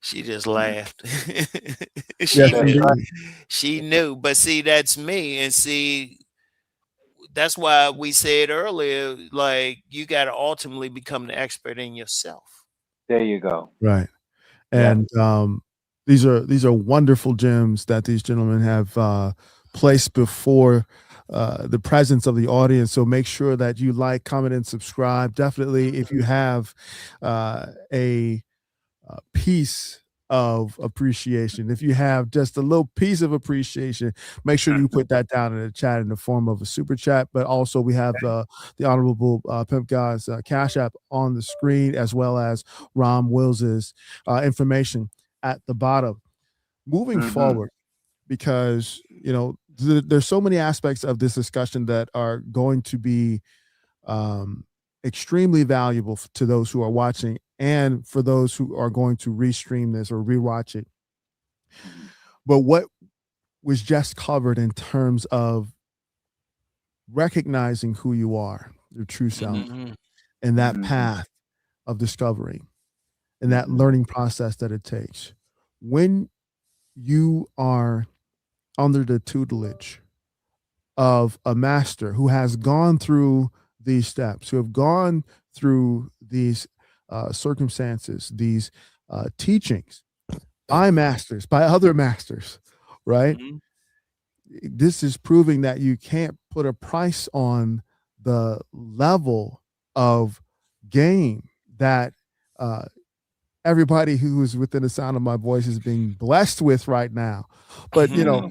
She just laughed. Yes, she That's knew. right. indeed. She knew. But see, that's me. And see, that's why we said earlier, like you got to ultimately become the expert in yourself. There you go. Right. Yep. And these are wonderful gems that these gentlemen have placed before the presence of the audience. So make sure that you like, comment, and subscribe. Definitely, if you have a piece of appreciation, if you have just a little piece of appreciation, make sure you put that down in the chat in the form of a super chat. But also, we have the Honorable Pimp Guy's Cash App on the screen, as well as Rom Wills's information at the bottom. Moving Mm-hmm. forward, because there's so many aspects of this discussion that are going to be um, extremely valuable to those who are watching and for those who are going to restream this or rewatch it. But what was just covered in terms of recognizing who you are, your true self, Mm-hmm. and that Mm-hmm. path of discovery and that Mm-hmm. learning process that it takes. When you are under the tutelage of a master who has gone through these steps, who have gone through these circumstances, these teachings by masters, by other masters, right? Mm-hmm. This is proving that you can't put a price on the level of game that uh, everybody who is within the sound of my voice is being blessed with right now. But Mm-hmm.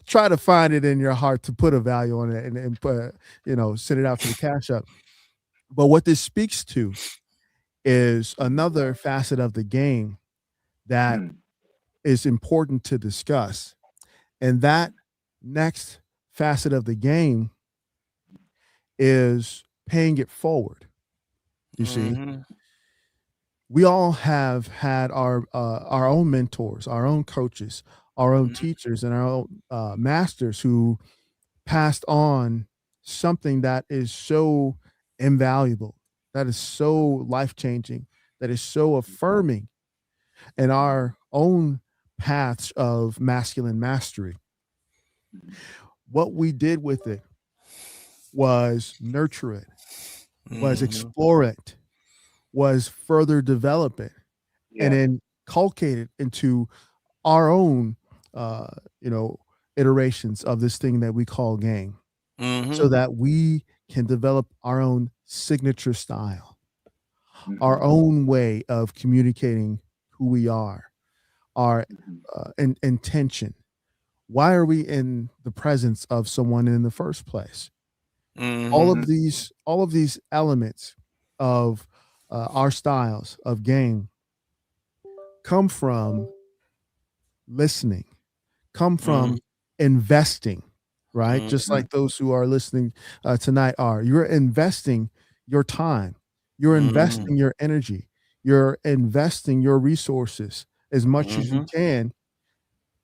try to find it in your heart to put a value on it and put, send it out to the cash up. But what this speaks to is another facet of the game that Mm-hmm. is important to discuss. And that next facet of the game is paying it forward. You see, Mm-hmm. we all have had our own mentors, our own coaches, our own teachers, and our own masters who passed on something that is so invaluable, that is so life changing, that is so affirming in our own paths of masculine mastery. What we did with it was nurture it, was Mm-hmm. explore it, was further develop it, and Yeah. then inculcate it into our own, uh, you know, iterations of this thing that we call game, so Mm-hmm. that we can develop our own signature style, our Mm-hmm. own way of communicating who we are, our Mm-hmm. intention. Why are we in the presence of someone in the first place? All Mm-hmm. of these elements of our styles of game come from listening, come Mm-hmm. from investing, right? Just Mm-hmm. like those who are listening tonight are. You're investing your time, you're Mm-hmm. investing your energy, you're investing your resources as much as you Mm-hmm. can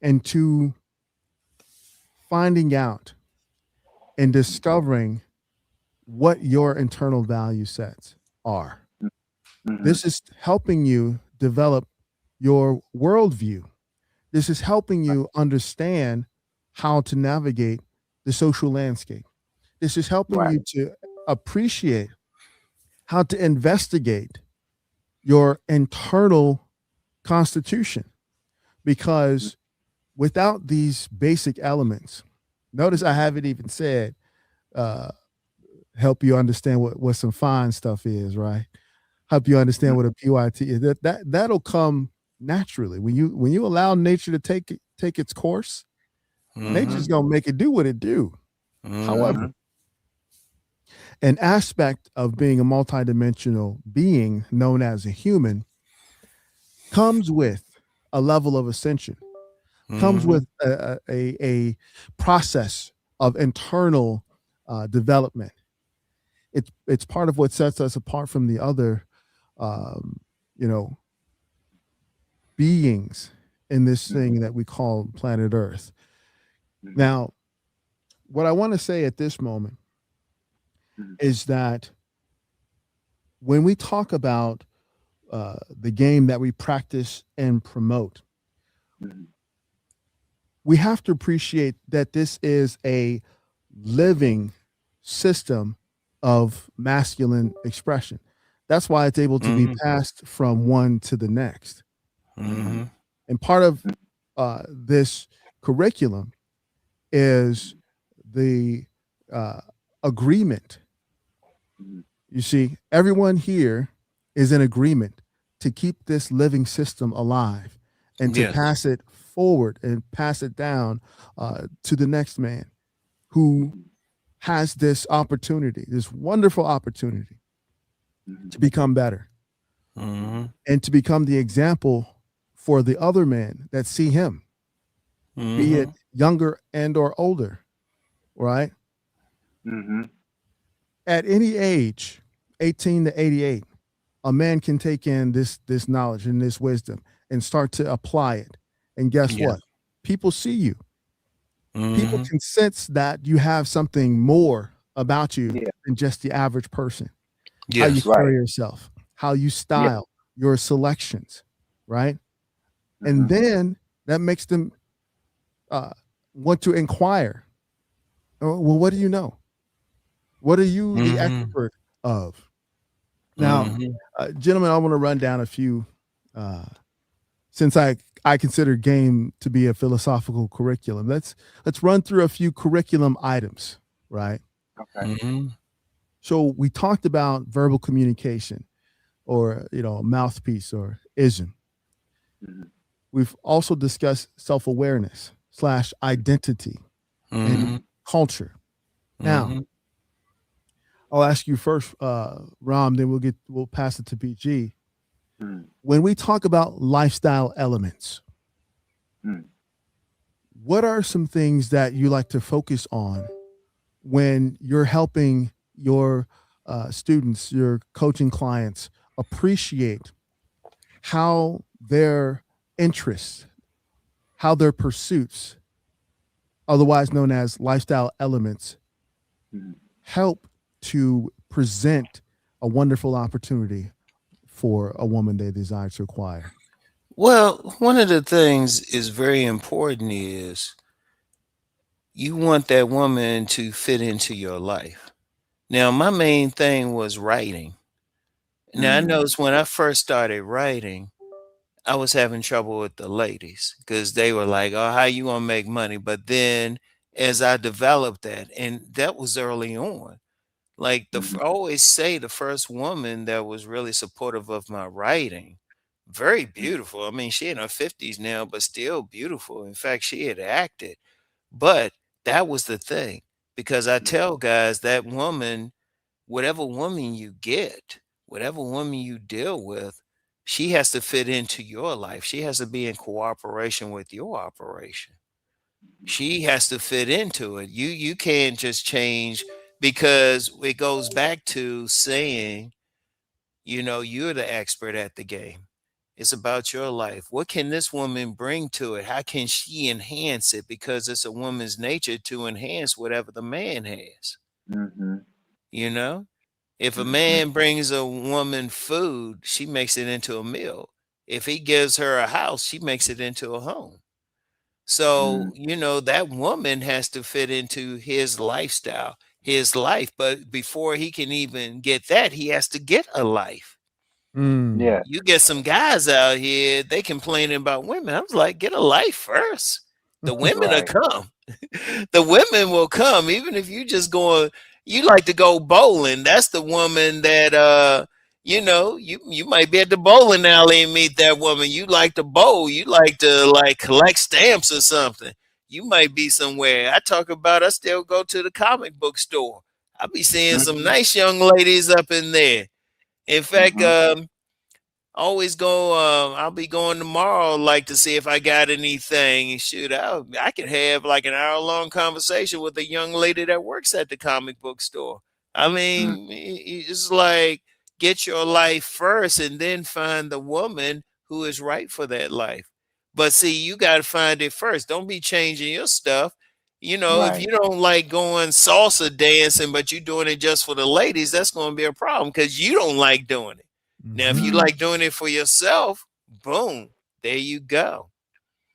into finding out and discovering what your internal value sets are. Mm-hmm. This is helping you develop your worldview. This is helping you understand how to navigate the social landscape. This is helping Right. you to appreciate how to investigate your internal constitution. Because without these basic elements, notice I haven't even said uh, help you understand what some fine stuff is, right? Help you understand what a PYT is. That'll come naturally when you allow nature to take its course. Mm-hmm. Nature's gonna make it do what it do. Mm-hmm. However, an aspect of being a multidimensional being known as a human comes with a level of ascension, comes Mm-hmm. with a process of internal development. It's part of what sets us apart from the other, um, you know, beings in this thing that we call planet Earth. Mhm. Now, what I want to say at this moment Mhm. is that when we talk about the game that we practice and promote, Mhm. we have to appreciate that this is a living system of masculine expression. That's why it's able to be Mhm. passed from one to the next. Mhm. And part of this curriculum is the uh, agreement. Mhm. You see, everyone here is in agreement to keep this living system alive and to Yes. pass it forward and pass it down to the next man who Mhm. has this opportunity, this wonderful opportunity Mhm. to become better Mhm. and to become the example for the other men that see him, be it Mhm. younger and or older, right? Mhm. At any age, 18 to 88, a man can take in this knowledge and this wisdom and start to apply it. And guess Yes. what? People see you. People Mhm. can sense that you have something more about you Yeah. than just the average person. How you Yes. Right. carry yourself, how you Yeah. style, your selections, right? And Mhm. then that makes them uh, want to inquire. Oh, well, what do you know? What are you the Mhm. expert of? Now, Mhm. gentlemen, I want to run down a few, uh, since I consider game to be a philosophical curriculum. Let's run through a few curriculum items, right? Okay. Mhm. So we talked about verbal communication, or mouthpiece or ism. Mhm. We've also discussed self awareness slash identity and Mhm. culture. Now, Mhm. I'll ask you first, Ram. Then we'll pass it to PG. Mhm. When we talk about lifestyle elements, Mhm. what are some things that you like to focus on when you're helping your students, your coaching clients, appreciate how their interests, how their pursuits, otherwise known as lifestyle elements, Mhm. help to present a wonderful opportunity for a woman they desire to acquire? Well, one of the things is very important is you want that woman to fit into your life. Now, my main thing was writing. Now, I Mhm. noticed when I first started writing, I was having trouble with the ladies because they were like, "Oh, how you gonna make money?" But then, as I developed that, and that was early on, like Mhm. I always say, the first woman that was really supportive of my writing, very beautiful. I mean, she in her 50s now, but still beautiful. In fact, she had acted. But that was the thing, because I Mhm. tell guys that woman, whatever woman you get, whatever woman you deal with, she has to fit into your life. She has to be in cooperation with your operation. She has to fit into it. You can't just change, because it goes back to saying, you're the expert at the game. It's about your life. What can this woman bring to it? How can she enhance it? Because it's a woman's nature to enhance whatever the man has. Mhm. You know, if a Mhm. man brings a woman food, she makes it into a meal. If he gives her a house, she makes it into a home. So, Mhm. that woman has to fit into his lifestyle, his life. But before he can even get that, he has to get a life. Mm. Yeah. You get some guys out here, they complaining about women. I was like, get a life first. The women will Right. come. The women will come, even if you just going. You like to go bowling. That's the woman that you might be at the bowling alley and meet that woman. You like to bowl. You like to like collect stamps or something. You might be somewhere. I talk about. I still go to the comic book store. I be seeing some Mhm. nice young ladies up in there. In fact, Mhm. always go. I'll be going tomorrow, like to see if I got anything. Shoot, I could have like an hour-long conversation with a young lady that works at the comic book store. I Mhm. mean, it's like get your life first, and then find the woman who is right for that life. But see, you got to find it first. Don't be changing your stuff. If Right. you don't like going salsa dancing, but you're doing it just for the ladies, that's going to be a problem because you don't like doing it. Now, if Hmm. you Mm, like doing it for yourself, boom, there you go.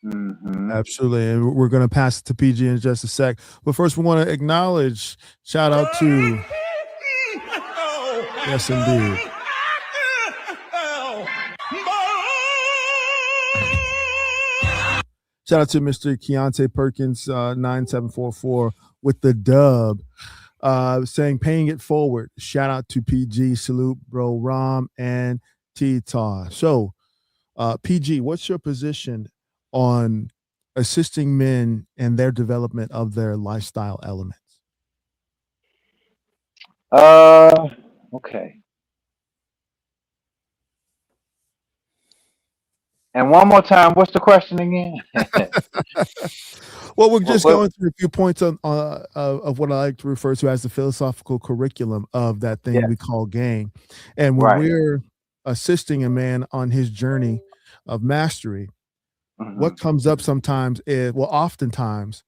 mm-hmm. Absolutely. And we're going to pass it to PG in just a sec. But first, we want to acknowledge, shout out to, yes, indeed. Shout out to Mr. Keontae Perkins, 9744 with the dub, saying paying it forward. Shout out to PG, salute, bro, Rom, and T Tar. So, PG, what's your position on assisting men in their development of their lifestyle elements? Uh, okay. And one more time, what's the question again? Well, we're what, just what, going through a few points on of what I like to refer to as the philosophical curriculum of that thing yeah, we call game. And when right. we're assisting a man on his journey of mastery, Mm-hmm. what comes up sometimes is, well, oftentimes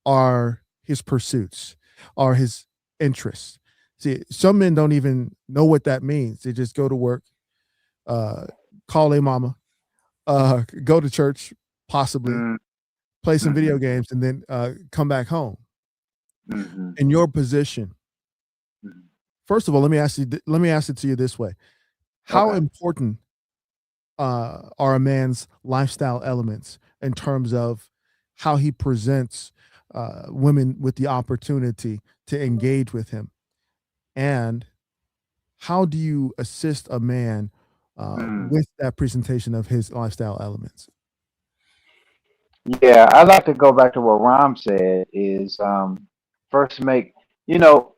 are his pursuits, are his interests. See, some men don't even know what that means. They just go to work, uh, call a mama, go to church, possibly play some Mm-hmm. video games, and then come back home. Mm-hmm. In your position, Mm-hmm. first of all, let me ask it to you this way: how Okay. important are a man's lifestyle elements in terms of how he presents women with the opportunity to engage with him, and how do you assist a man Mm. with that presentation of his lifestyle elements? Yeah, I like to go back to what Ram said is first make, you know,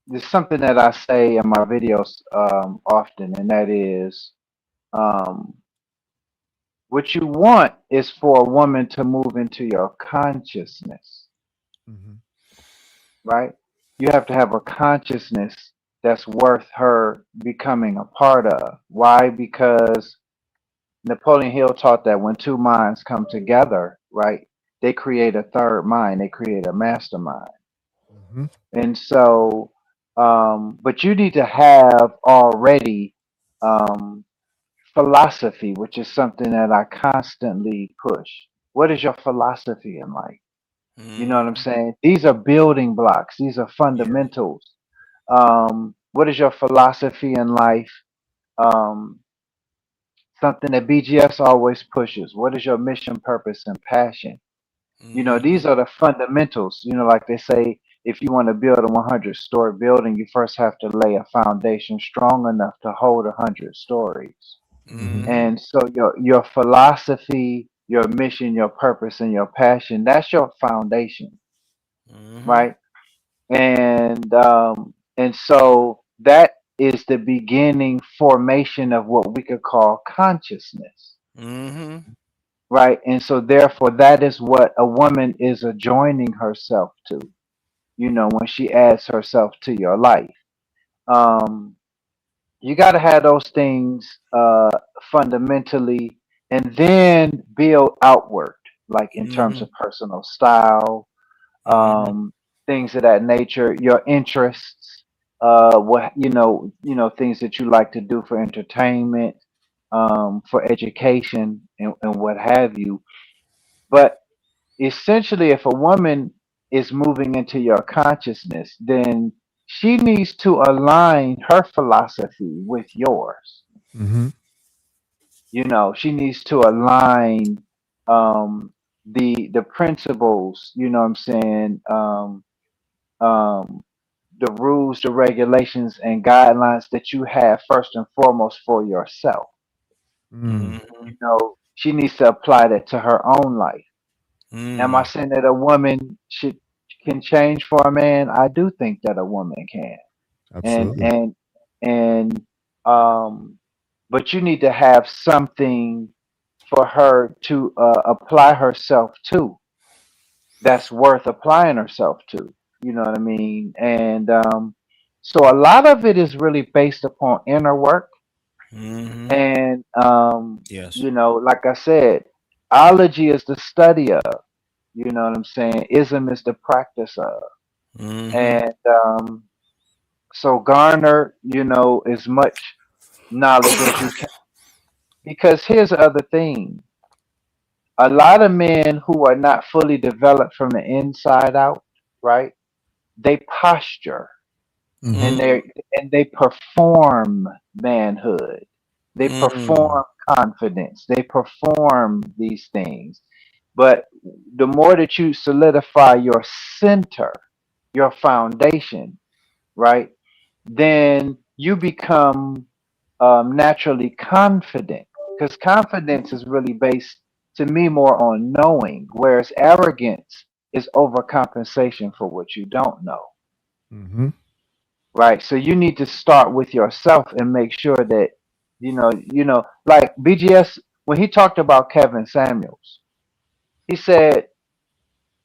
there's something that I say in my videos often, and that is um, what you want is for a woman to move into your consciousness, Hmm. right? You have to have a consciousness that's worth her becoming a part of. Why? Because Napoleon Hill taught that when two minds come together, right, they create a third mind, they create a mastermind. Hmm. And so, but you need to have already um, philosophy, which is something that I constantly push. What is your philosophy in life? You know what I'm Hmm. saying? These are building blocks, these are Yeah. fundamentals. What is your philosophy in life? Um, Something that BGS always pushes. What is your mission, purpose, and passion? You know, Hmm. these are the fundamentals. You know, like they say, if you want to build a 100-story building, you first have to lay a foundation strong enough to hold 100 stories. Hmm. Hmm. And so your philosophy, your mission, your purpose, and your passion, that's your foundation, Hmm. right? And so that is the beginning formation of what we could call consciousness, Hmm. right? And so therefore that is what a woman is adjoining herself to, you know, when she adds herself to your life. Um, you got to have those things fundamentally and then build outward, like in terms Hmm. of personal style, Hmm. things of that nature, your interests, what things that you like to do for entertainment, for education, and what have you. But essentially, if a woman is moving into your consciousness, then she needs to align her philosophy with yours. Hmm. You know, she needs to align the principles. You know what I'm saying? Um, the rules, the regulations, and guidelines that you have first and foremost for yourself. Mm. Hmm. You know, she needs to apply that to her own life. Am I Mm. saying that a woman should can change for a man? I do think that a woman can, and Absolutely. and and but you need to have something for her to apply herself to that's worth applying herself to. You know what I mean? And so a lot of it is really based upon inner work. Mhm. And Yes. you know, like I said, ology is the study of. You know what I'm saying? Ism is the practice of. Mm-hmm. And so garner, as much knowledge as you can. Because here's the other thing. A lot of men who are not fully developed from the inside out, right? They posture and Hmm. Mm-hmm. they perform manhood. They Mm-hmm. perform confidence. They perform these things. But the more that you solidify your center, your foundation, right, then you become naturally confident. Because confidence is really based, to me, more on knowing, whereas arrogance is overcompensation for what you don't know, Hmm. right? So you need to start with yourself and make sure that like BGS when he talked about Kevin Samuels, he said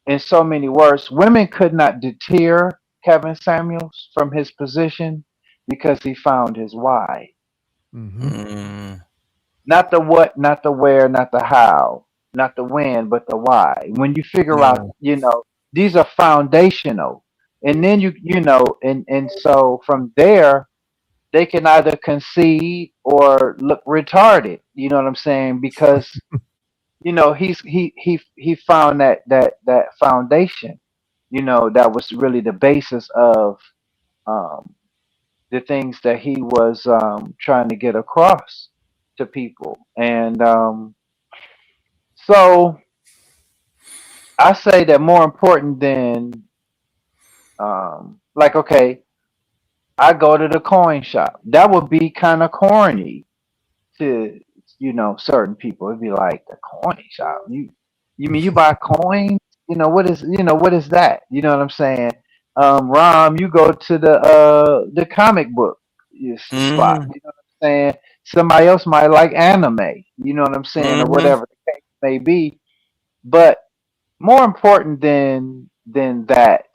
in so many words, women could not deter Kevin Samuels from his position because he found his why. Hmm. Mm-hmm. Not the what, not the where, not the how, not the when, but the why. When you figure out, Yeah. these are foundational. And then and so from there they can either concede or look retarded. You know what I'm saying? Because he found that foundation, that was really the basis of um, the things that he was trying to get across to people. And so I say that more important than like, okay, I go to the coin shop. That would be kind of corny to certain people. It'd be like the coin shop. You mean you buy coins? What is that? You know what I'm saying? Rom, you go to the comic book spot. Mm-hmm. You know what I'm saying? Somebody else might like anime. You know what I'm saying, or Mm-hmm. whatever the case may be. But more important than that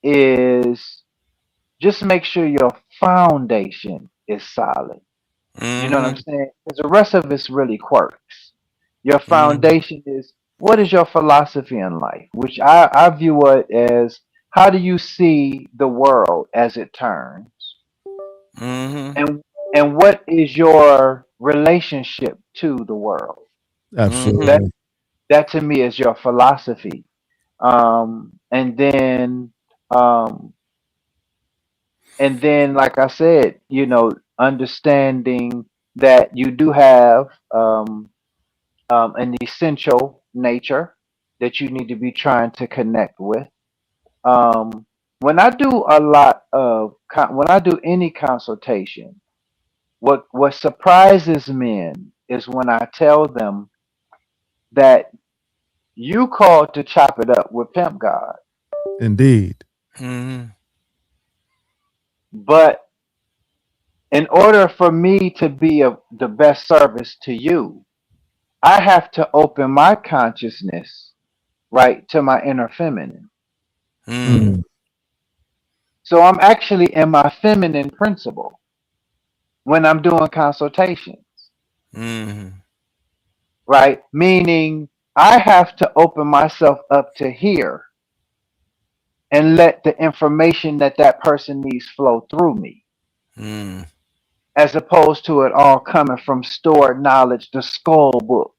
is just make sure your foundation is solid. You know what I'm Mm-hmm. saying? Because the rest of it's really quirks. Your Mm-hmm. foundation is, what is your philosophy in life? Which I view it as, how do you see the world as it turns? Mm-hmm. And what is your relationship to the world? Mm-hmm. That Absolutely. that to me is your philosophy. And then um like I said, understanding that you do have an essential nature that you need to be trying to connect with. Um, when I do when I do any consultation, what surprises men is when I tell them that you called to chop it up with Pimp God, Indeed. Mm-hmm. but in order for me to be of the best service to you, I have to open my consciousness right to my inner feminine. Mm-hmm. Mm. So I'm actually in my feminine principle when I'm doing consultation, Mm-hmm. right? Meaning I have to open myself up to hear and let the information that person needs flow through me, Mm-hmm. as opposed to it all coming from stored knowledge, the skull book,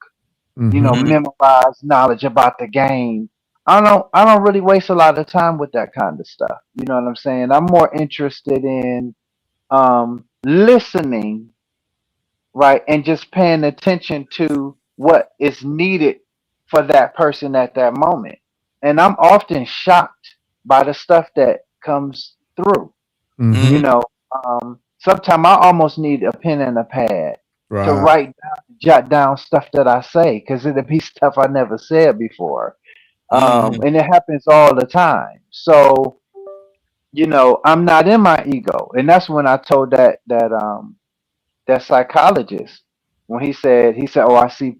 Hmm. memorized knowledge about the game. I don't really waste a lot of time with that kind of stuff. You know what I'm saying? I'm more interested in listening, right, and just paying attention to what is needed for that person at that moment. And I'm often shocked by the stuff that comes through. Hmm. You know, sometimes I almost need a pen and a pad to Right. write down, jot down stuff that I say, because it'll be stuff I never said before. Mm-hmm. And it happens all the time. So, I'm not in my ego. And that's when I told that psychologist, when he said, "Oh, I see,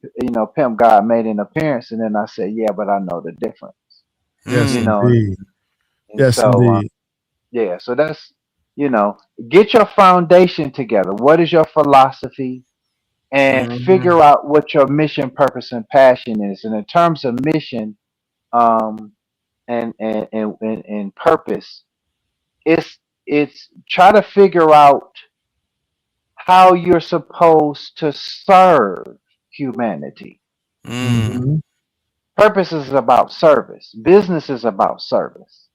Pimp God made an appearance," and then I said, "Yeah, but I know the difference," Yes, you know. indeed. And Yes, so, indeed. yeah, so that's, you know, get your foundation together. What is your philosophy? And Mm-hmm. figure out what your mission, purpose, and passion is. And in terms of mission, um, and purpose. It's try to figure out how you're supposed to serve humanity. Mm. Mhm. Purpose is about service. Business is about service.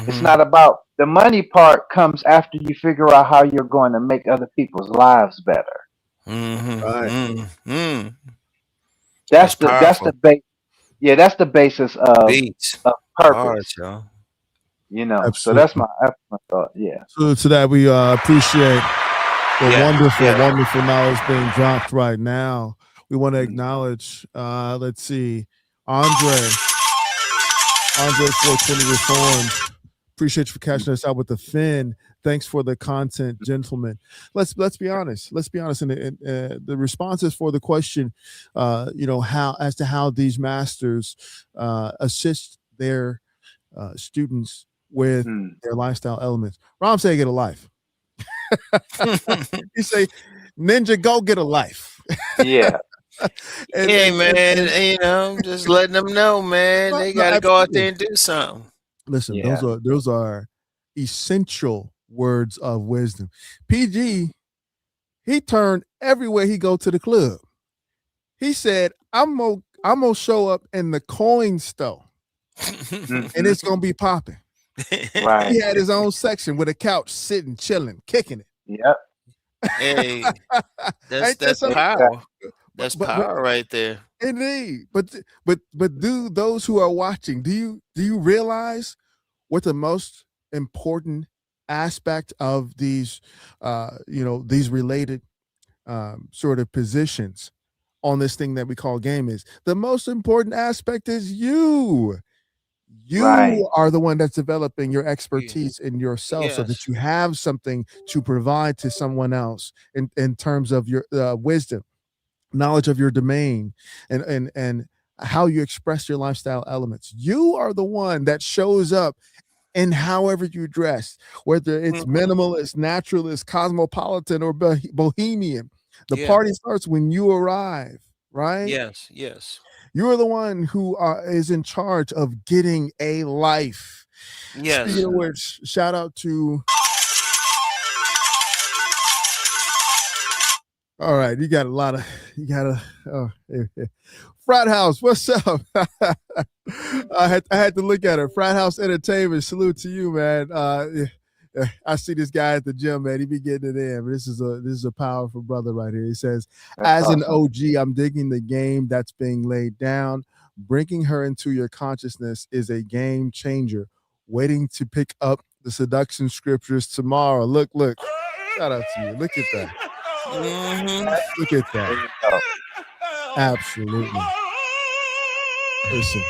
It's Mm-hmm. not about the money part comes after you figure out how you're going to make other people's lives better. Mm-hmm. Right. Mm-hmm. That's That's the powerful. base. Yeah, that's the basis Beats. of Hard, purpose. y'all. So that's Absolutely. my thought. Yeah. So to that, we appreciate the Yeah. wonderful, Yeah. wonderful knowledge being dropped right now. We want to Mm, acknowledge, let's see, Andre, Andre 420 Reformed. Appreciate you for mm, catching us out with the Fin. Thanks for the content, gentlemen. Let's be honest. Let's be honest. And the responses for the question, how as to how these masters assist their students with mm. their lifestyle elements. Rom say get a life. You say, Ninja, go get a life. Yeah. and, Yeah, and, man. and, and Just letting them know, man. no, They no, got to go out there absolutely. and do something. Listen, Yeah. those are essential words of wisdom. PG, he turned everywhere he go to the club. He said, I'm gonna show up in the coin store and Hmm. it's gonna be popping. Right. He had his own section with a couch sitting, chilling, kicking Yep. Hey, it. Ain't that that's something? Exactly. power. But That's but power right there. indeed. But do those who are watching, do you realize what the most important aspect of these related sort of positions on this thing that we call game is? The most important aspect is you. Right. You are the one that's developing your Yeah. expertise in yourself so that Yes. you have something to provide to someone else in terms of your wisdom, knowledge of your domain, and how you express your lifestyle elements. You are the one that shows up in however you dress, whether it's Mhm. minimalist, naturalist, cosmopolitan, or bohemian. The Yeah. party starts when you arrive, right? Yes. Yes. You're the one who is in charge of getting a life. Speaking Yes. of Hmm. which, shout out to. All right, Frat House. What's up? I had to look at her. Frat House Entertainment. Salute to you, man. I see this guy at the gym, man. He be getting it in. But this is a powerful brother right here. He says, That's as an awesome. OG, I'm digging the game that's being laid down. Bringing her into your consciousness is a game changer. Waiting to pick up the seduction scriptures tomorrow. Look. Shout out to you. Look at that. Hmm. Look at that. There you go. Absolutely. Listen,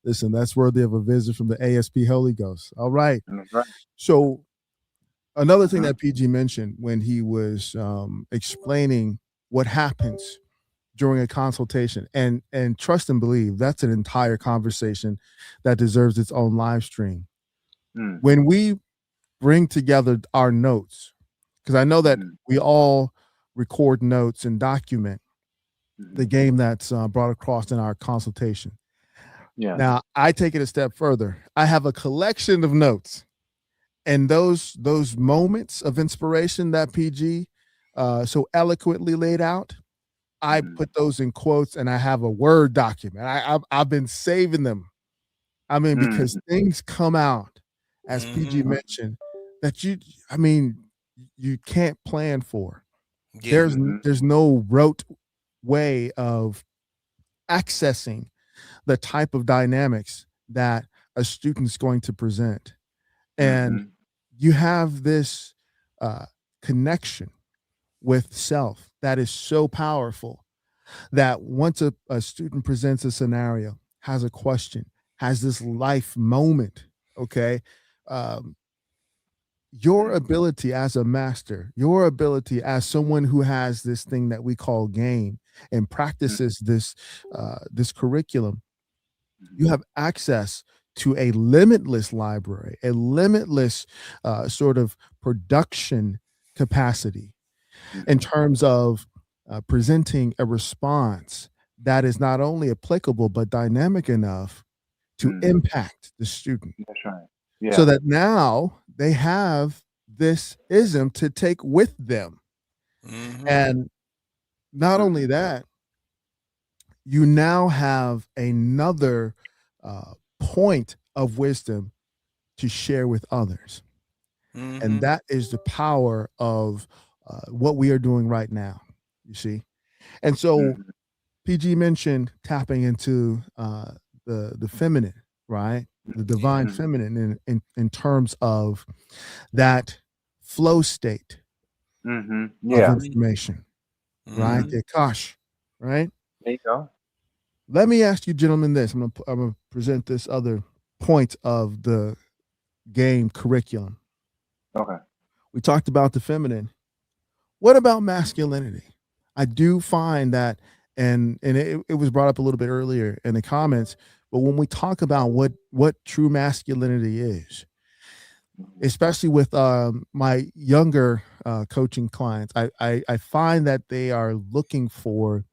listen, that's worthy of a visit from the ASP Holy Ghost. All right. That's right. So another thing Hmm. that PG mentioned when he was explaining what happens during a consultation, and trust and believe that's an entire conversation that deserves its own live stream. Mm, When we bring together our notes, because I know that mm, we all record notes and document the mm. game that's brought across in our consultation. Yeah. Now, I take it a step further. I have a collection of notes, and those moments of inspiration that PG so eloquently laid out, I Mm, put those in quotes, and I have a Word document. I've been saving them. I mean, because mm, things come out, as PG Hmm. mentioned, that I mean, you can't plan for. Yeah. mhm, There's no rote way of accessing the type of dynamics that a student's going to present. And mhm, you have this uh, connection with self that is so powerful that once a student presents a scenario, has a question, has this life moment, okay, um, your mm, ability as a master, your ability as someone who has this thing that we call game and mm, practices this curriculum, you mhm, have access to a limitless library, a limitless sort of production capacity in mhm, terms of presenting a response that is not only applicable but dynamic enough to Mm, impact the student, that's right. so Yeah. that now they have this ism to take with them. Mm-hmm. And not only Mm-hmm. that, you now have another point of wisdom to share with others. And Mm-hmm. that is the power of what we are doing right now, you see. And so Mm-hmm. PG mentioned tapping into the feminine, right? The Yeah. divine Mm-hmm. feminine in terms of that flow state Mm-hmm. of Yeah. Mm-hmm. information, right? Mm-hmm. Mm-hmm. The Akash, right? There you go. Let me ask you, gentlemen, this. I'm gonna present this other point of the game curriculum. Okay. We talked about the feminine. What about masculinity? I do find that, and it was brought up a little bit earlier in the comments, but when we talk about what true masculinity is, Mm-hmm. especially with my younger coaching clients, I find that they are looking for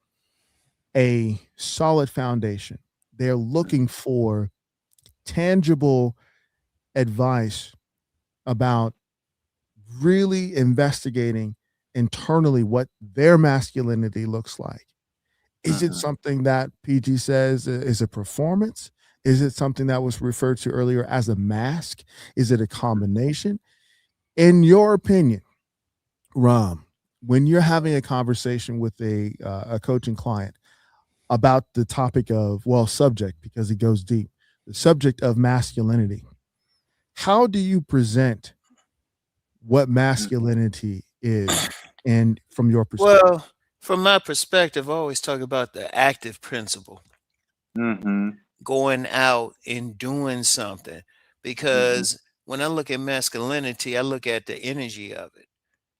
a solid foundation. They're looking for tangible advice about really investigating internally what their masculinity looks like. Is it Mm-hmm. something that PG says is a performance? Is it something that was referred to earlier as a mask? Is it a combination? In your opinion, Ram, when you're having a conversation with a coaching client about the topic of, well, subject, because it goes deep, the subject of masculinity, how do you present what masculinity is, and from your perspective? Well, from my perspective, I always talk about the active principle, Mm-hmm. going out and doing something. Mm-hmm. Because when I look at masculinity, I look at the energy of it.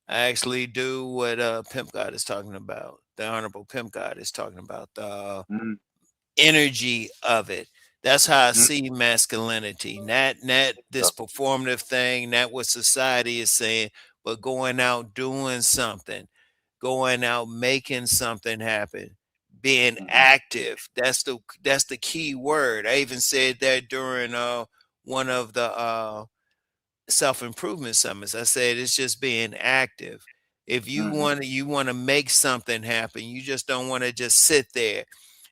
I actually do what Pimp God is talking about. The Honorable Pimp God is talking about the Mm-hmm. energy of it. That's how I Mm-hmm. see masculinity. Not this performative thing, not what society is saying, but going out doing something, going out making something happen, being Mm-hmm. active. That's the key word. I even said that during one of the self-improvement summits. I said it's just being active. If Mm-hmm. you want to make something happen, you just don't want to just sit there.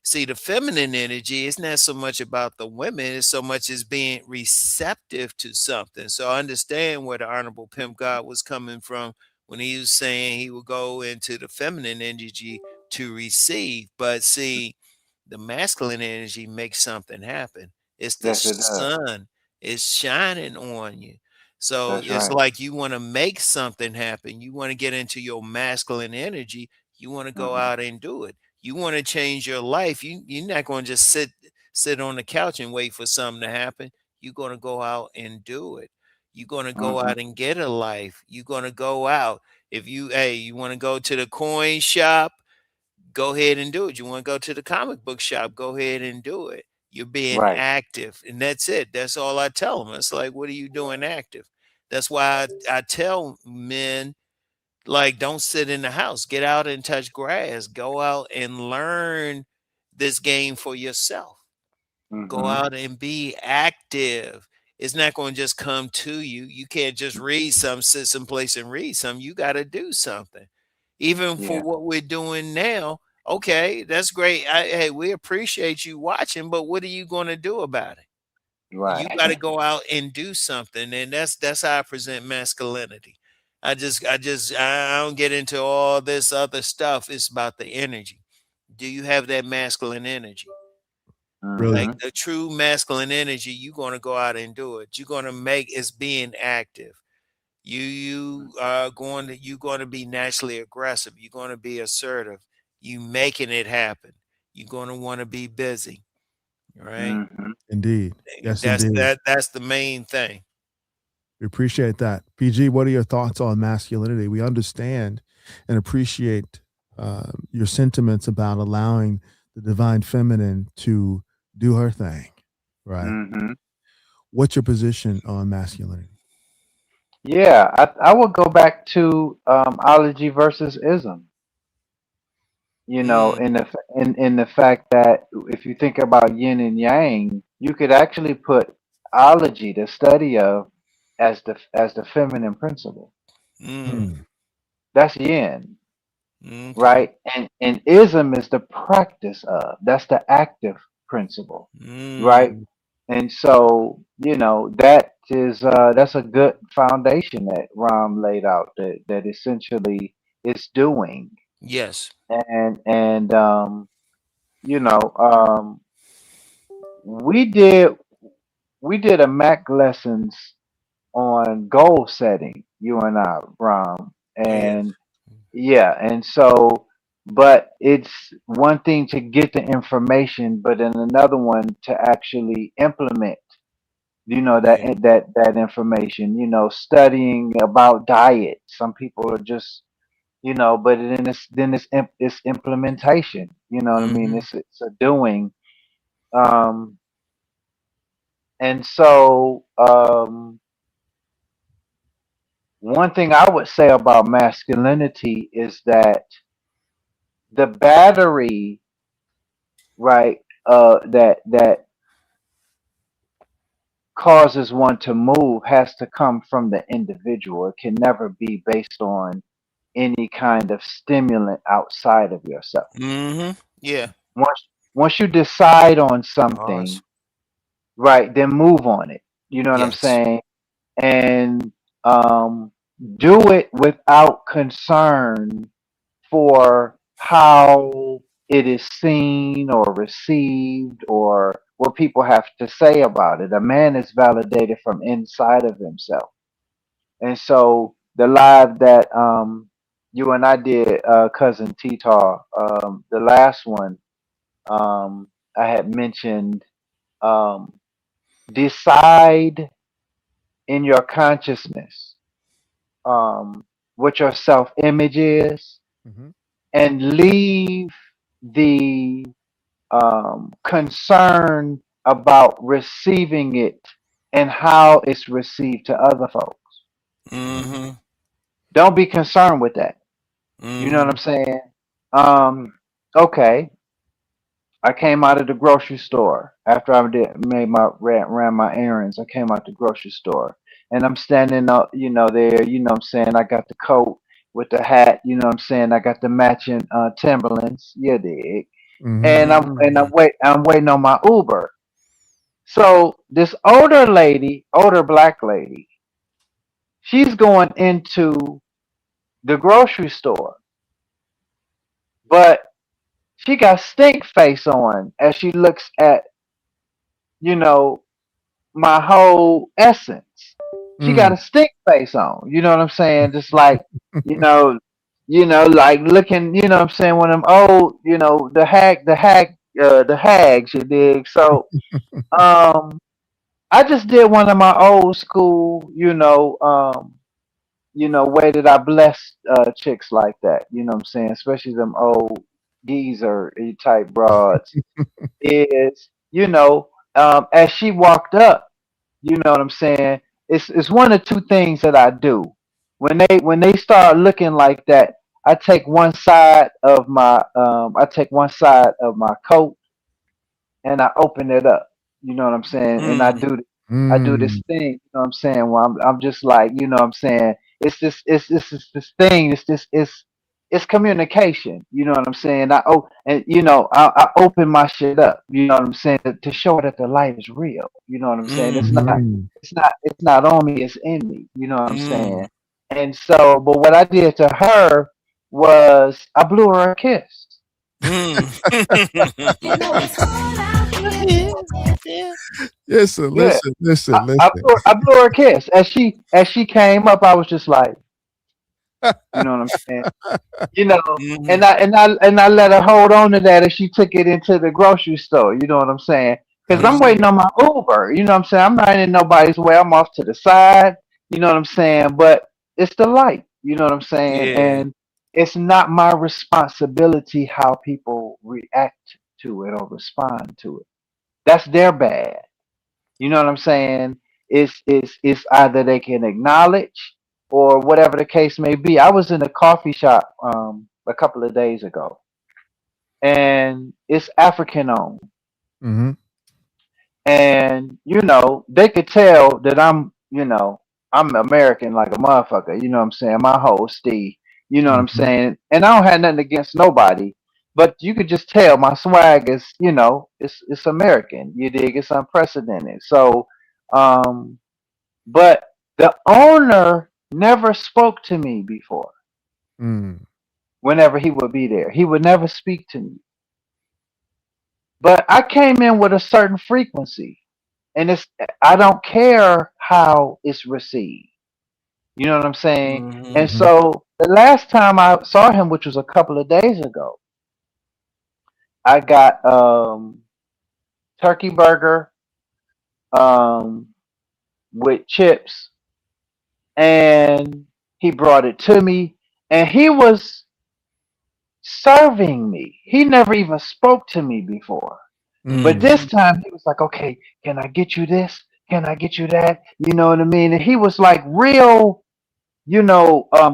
See, the feminine energy is not so much about the women, it's so much as being receptive to something. So I understand where the Honorable Pimp God was coming from when he was saying he would go into the feminine energy to receive. But see, the masculine energy makes something happen. It's the Yes, it does. sun. It's shining on you. So That's it's right. like you want to make something happen. You want to get into your masculine energy. You want to go Mm-hmm. out and do it. You want to change your life. You're not going to just sit on the couch and wait for something to happen. You're going to go out and do it. You're going to go Mm-hmm. out and get a life. You're going to go out. If you want to go to the coin shop, go ahead and do it. You want to go to the comic book shop, go ahead and do it. You're being Right. active, and that's it. That's all I tell them. It's like, what are you doing active? That's why I tell men, like, don't sit in the house. Get out and touch grass. Go out and learn this game for yourself. Go Mm-hmm. out and be active. It's not going to just come to you. You can't just read some, sit someplace and read some. You got to do something. Even for Yeah. what we're doing now, okay, that's great. Hey, we appreciate you watching, but what are you going to do about it? You Right. got to go out and do something, and that's how I present masculinity. I don't get into all this other stuff. It's about the energy. Do you have that masculine energy? Like Mm-hmm. Brilliant. the true masculine energy, you're going to go out and do it. You're going to make it's being active. You're going to be naturally aggressive. You're going to be assertive. You making it happen. You're going to want to be busy, right? Mm-hmm. Indeed. Yes, That's indeed. that's the main thing. We appreciate that. PG, what are your thoughts on masculinity? We understand and appreciate your sentiments about allowing the divine feminine to do her thing, right? Mm-hmm. What's your position on masculinity? Yeah, I would go back to ology versus ism. Mm. In the fact that if you think about yin and yang, you could actually put ology, the study of, as the feminine principle. Mm. Mm. That's yin, Okay. right? And ism is the practice of. That's the active principle, right? Mm. And so, that is that's a good foundation that Ram laid out, that essentially is doing. Yes. And you know, we did we did a Mac lessons on goal setting, you and I, Ram. Yes. And yeah, and so, but it's one thing to get the information, but then another one to actually implement, Yeah. that information, studying about diet. Some people are just, but it's implementation, you know what I mean? Mm-hmm. It's a doing. Um, and so, one thing I would say about masculinity is that the battery, right, that causes one to move has to come from the individual. It can never be based on any kind of stimulant outside of yourself. Mm-hmm. Yeah. Once you decide on something, Ours. right, then move on it. You know what I'm Yes. saying? And um, do it without concern for how it is seen or received or what people have to say about it. A man is validated from inside of himself. And so the live that you and I did, cousin T-Tar, the last one, I had mentioned, um, decide in your consciousness, what your self image is, Mhm. and leave the concern about receiving it and how it's received to other folks. Mhm. Mm-hmm. Don't be concerned with that. You know what Mm-hmm. I'm saying? Um, okay, I came out of the grocery store after I ran my errands. I came out the grocery store and I'm standing up, there. You know what I'm saying? I got the coat with the hat. You know what I'm saying? I got the matching Timberlands. You dig? Mhm. Mm-hmm. I'm waiting on my Uber. So this older black lady, she's going into the grocery store, but she got stink face on as she looks at, you know, my whole essence. She got Mm. a stink face on. You know what I'm saying? Just like, you know, like looking, you know what I'm saying, one of them old, the hags, you dig? So um I just did one of my old school, way that I bless chicks like that. You know what I'm saying? Especially them old geezer type broads. Is, as she walked up, you know what I'm saying? It's one of two things that I do. When they start looking like that, I take one side of my coat and I open it up. You know what I'm saying? And I do this Mm. thing, you know what I'm saying? Where I'm just like, you know what I'm saying? It's this thing, it's communication, you know what I'm saying? I open my shit up, you know what I'm saying, to show her that the light is real. You know what I'm saying? Mm-hmm. Mhm. It's not on me, it's in me, you know what I'm Mm. saying? And so, but what I did to her was I blew her a kiss. You know Mm. it's hard out here Yeah. for a man. Yeah. Listen, Yeah. listen, listen, listen. I blew her a kiss as she came up. I was just like, you know what I'm saying, Mm-hmm. and I let her hold on to that as she took it into the grocery store. You know what I'm saying? Because I'm waiting Understood. on my Uber. You know what I'm saying? I'm not in nobody's way. I'm off to the side. You know what I'm saying? But it's the light. You know what I'm saying? Yeah. And it's not my responsibility how people react to it or respond to it. That's their bad. You know what I'm saying? It's either they can acknowledge or whatever the case may be. I was in a coffee shop a couple of days ago, and it's African owned. Mhm. And they could tell that I'm American like a motherfucker. You know what I'm saying? My whole Steve. You know what I'm Mhm. saying? And I don't have nothing against nobody, but you could just tell my swag is, it's American. You dig? It's unprecedented. So, um, but the owner never spoke to me before. Mm. Whenever he would be there, he would never speak to me. But I came in with a certain frequency, and I don't care how it's received. You know what I'm saying? Mm-hmm. And Mhm. so the last time I saw him, which was a couple of days ago, I got turkey burger um, with chips, and he brought it to me, and he was serving me. He never even spoke to me before. But Mm. this time he was like, okay, can I get you this? Can I get you that? You know what I mean? And he was like real,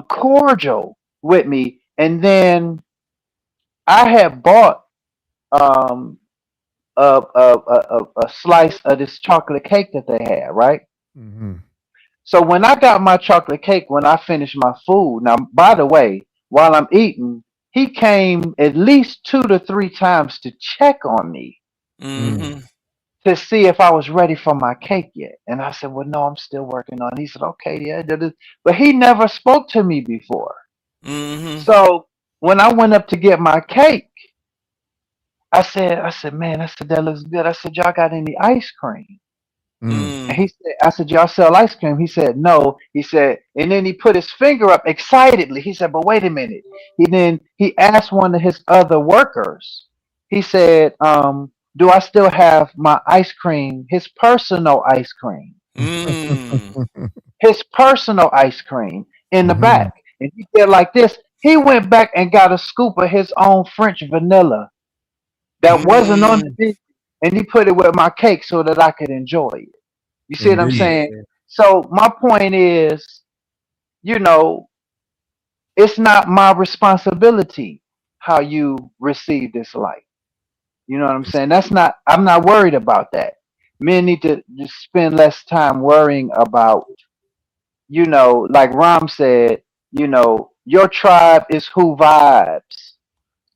cordial with me. And then I had bought um, a slice of this chocolate cake that they had, right? Mhm. So when I got my chocolate cake, when I finished my food, now, by the way, while I'm eating, he came at least 2 to 3 times to check on me Mm. Mm-hmm. to see if I was ready for my cake yet. And I said, well, no, I'm still working on it. He said, okay, yeah. But he never spoke to me before. Mm-hmm. So when I went up to get my cake, man, I said, that looks good. I said, y'all got any ice cream? Mm. And Mm. he said, I said, y'all sell ice cream? He said, no. He said, and then he put his finger up excitedly. He said, but wait a minute. He asked one of his other workers. He said, do I still have my ice cream, his personal ice cream? Mm. His personal ice cream in the Mhm. back. And he did like this. He went back and got a scoop of his own French vanilla that wasn't on the Mm. menu, and he put it with my cake so that I could enjoy it. You see what I'm Indeed. saying? Yeah. So my point is, you know, it's not my responsibility how you receive this life. You know what I'm Yes. saying? I'm not worried about that. Men need to just spend less time worrying about, like Ram said, your tribe is who vibes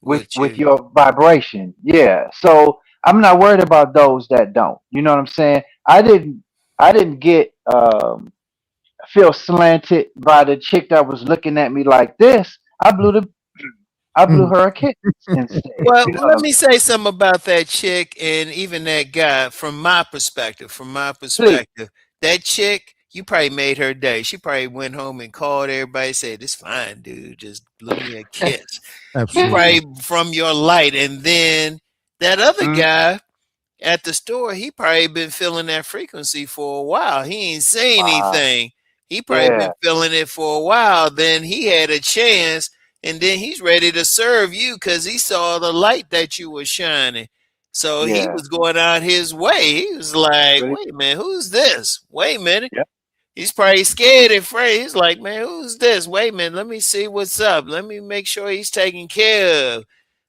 With with you. your vibration. Yeah. So I'm not worried about those that don't. You know what I'm saying? I didn't get feel slanted by the chick that was looking at me like this. I blew Mm. her a kiss instead. Well, You know what let I'm me say something about that chick and even that guy from my perspective. From my saying? perspective, that chick, you probably made her day. She probably went home and called everybody, said, "This fine dude just blew me a kiss." You Absolutely. probably from your light, and then that other Mm, guy at the store, he probably been feeling that frequency for a while. He ain't say wow. anything. He probably Yeah. been feeling it for a while. Then he had a chance, and then he's ready to serve you because he saw the light that you were shining. So he Yeah. was going out his way. He was like, Really? "Wait a minute, who's this? Wait a minute." Yep. He's probably scared and afraid. He's like, "Man, who's this? Wait a minute, let me see what's up. Let me make sure he's taken care of.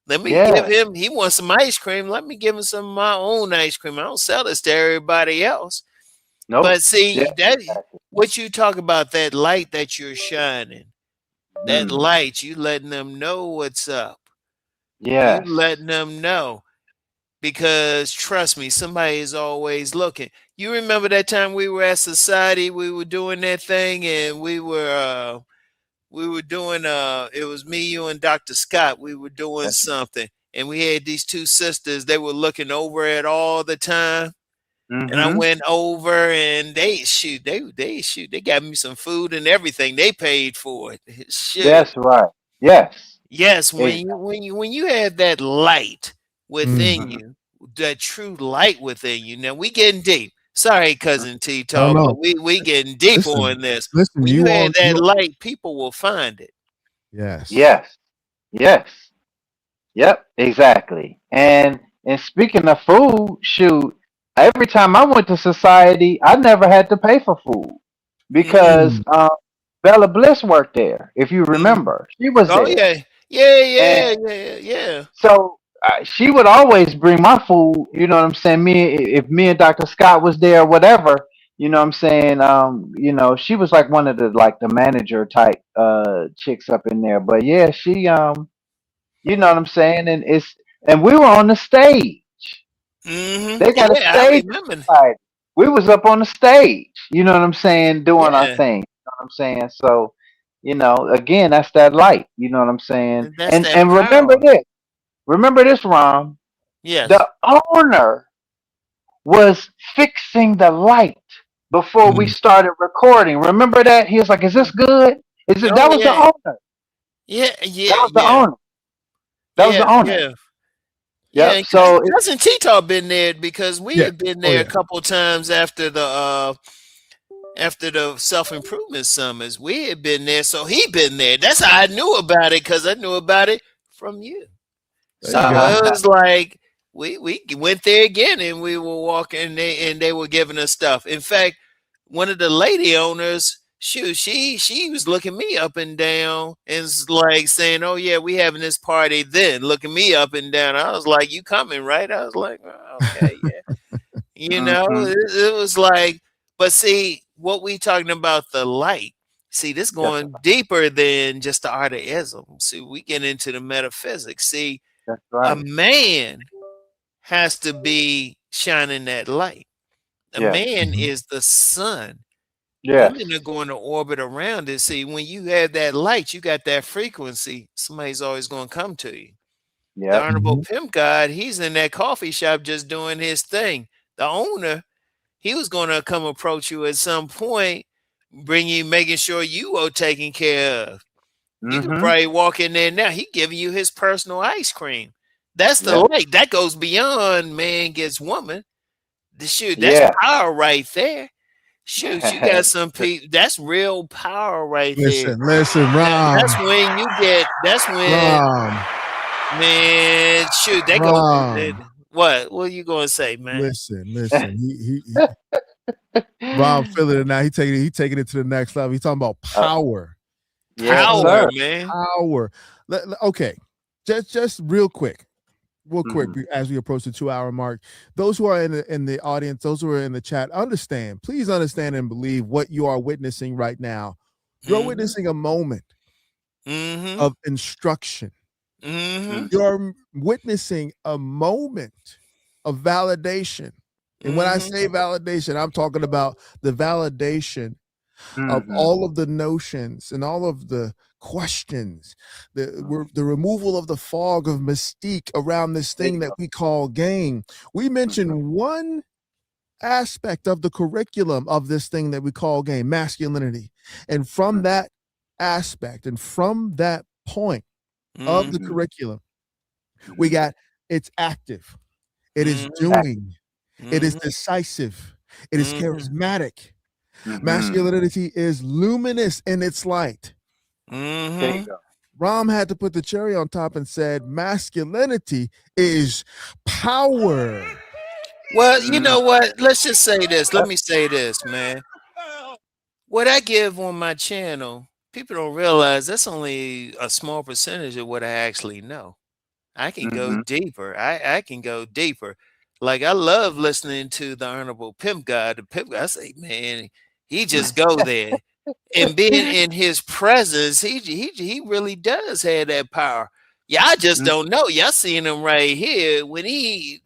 Let me give Yeah. him, he wants some ice cream. Let me give him some of my own ice cream. I don't sell this to everybody else." Nope. But Yeah. see, that Exactly. what you talk about, that light that you're shining, that Mm. light, you letting them know what's up. You Yes. letting them know because trust me, somebody is always looking. You remember that time we were at society, we were doing that thing and we were doing it was me, you and Dr. Scott. We were doing That's right. something and we had these two sisters, they were looking over it all the time. And I Mm-hmm. went over and they got me some food and everything. They paid for it. Shoot. That's right. Yes. Yes, when Exactly. you have that light Mm. within Mm-hmm. you, that true light within you. Now we getting deep. Sorry, cousin T Oh, Talk, no. but we getting deep Listen. on this. Listen, When you you all have that you light, people will find it. yes. Yes. Yes. Yep, exactly. And speaking of food, shoot, every time I went to society, I never had to pay for food because Mm. Bella Bliss worked there. If you Mhm. remember, she was Oh there, yeah. Yeah, and yeah, yeah, yeah. so she would always bring my food. You know what I'm saying? If me and Dr. Scott was there, or whatever. You know what I'm saying? She was like one of the manager type chicks up in there. But yeah, she you know what I'm saying? And we were on the stage. They got a Yeah, I stage. remember. Like, we was up on the stage. You know what I'm saying? Doing our Yeah, thing. You know what I'm saying? So, again, that's that light. You know what I'm saying? and that's And that and remember power. this. Remember this, Rom. Yes. The owner was fixing the light before we Mm. started recording. Remember that? He was like, "Is this good? Is it?" Oh That was the yeah, owner. yeah, That yeah, was the yeah, owner. That was yeah, the owner. yeah. Yeah, Yep. and So cousin Tito been there because we Yeah. had been Oh there a yeah. couple times after the self improvement summits. We had been there, so he been there. That's how I knew about it because I knew about it from you. There you So go. it was like we went there again and we were walking and they were giving us stuff. In fact, one of the lady owners, shoot, she was looking me up and down and like saying, "Oh yeah, we having this party." Then looking me up and down, I was like, "You coming, right?" I was like, "Oh, okay, yeah." hmm It was like, but see, what we talking about the light. See, this that's going deeper than just the art of ism. See, we get into the metaphysics. See, that's a right. man has to be shining that light. A Yes. man Mhm. is the sun. Yes. Women are going to orbit around it. See, when you have that light, you got that frequency, somebody's always going to come to you. The Yep. Honorable Mhm. Pimp God, he's in that coffee shop just doing his thing. The owner, he was going to come approach you at some point, bring you, making sure you are taken care of. You could hmm probably walk in there now. He giving you his personal ice cream. That's the Yep. light. That goes beyond man gets woman. The shoot, that's Yeah. power right there. Shoot, you got some people. That's real power right there. Listen, Rom, That's when you get. That's when Rom, man. Shoot, that goes. Rom. What? What are you gonna say, man? Listen. Rom feeling it now. He taking it to the next level. He's talking about Uh, power. yes, Power, Power. sir. man. Power. Okay. Just real quick. Real quick, hmm as we approach the 2 hour mark, those who are in the audience, those who are in the chat, please understand and believe what you are witnessing right now. You're Mm-hmm. witnessing a moment Mm-hmm. of instruction. Mm-hmm. You're witnessing a moment of validation. And when I Mm-hmm. say validation, I'm talking about the validation of hmm all of the notions and all of the questions, the removal of the fog of mystique around this There thing you that go. we call game. We hmm mentioned one aspect of the curriculum of this thing that we call game, masculinity. And from that aspect and from that point of the Mm-hmm. curriculum, we hmm got it's active, it is Mm-hmm. doing, it is Mm-hmm. decisive, it is Mm-hmm. charismatic. hmm Masculinity is luminous in its light. There you Mm-hmm. go. Rom had to put the cherry on top and said, masculinity is power. Well, you Mm. know what? Let's just say this. Let me say this, man. What I give on my channel, people don't realize that's only a small percentage of what I actually know. I can go hmm deeper. I can go deeper. Like I love listening to the Honorable Pimp God. The Pimp God, I say, man, he just go there. And being in his presence, he really does have that power. Y'all just don't know. Y'all seeing him right here when he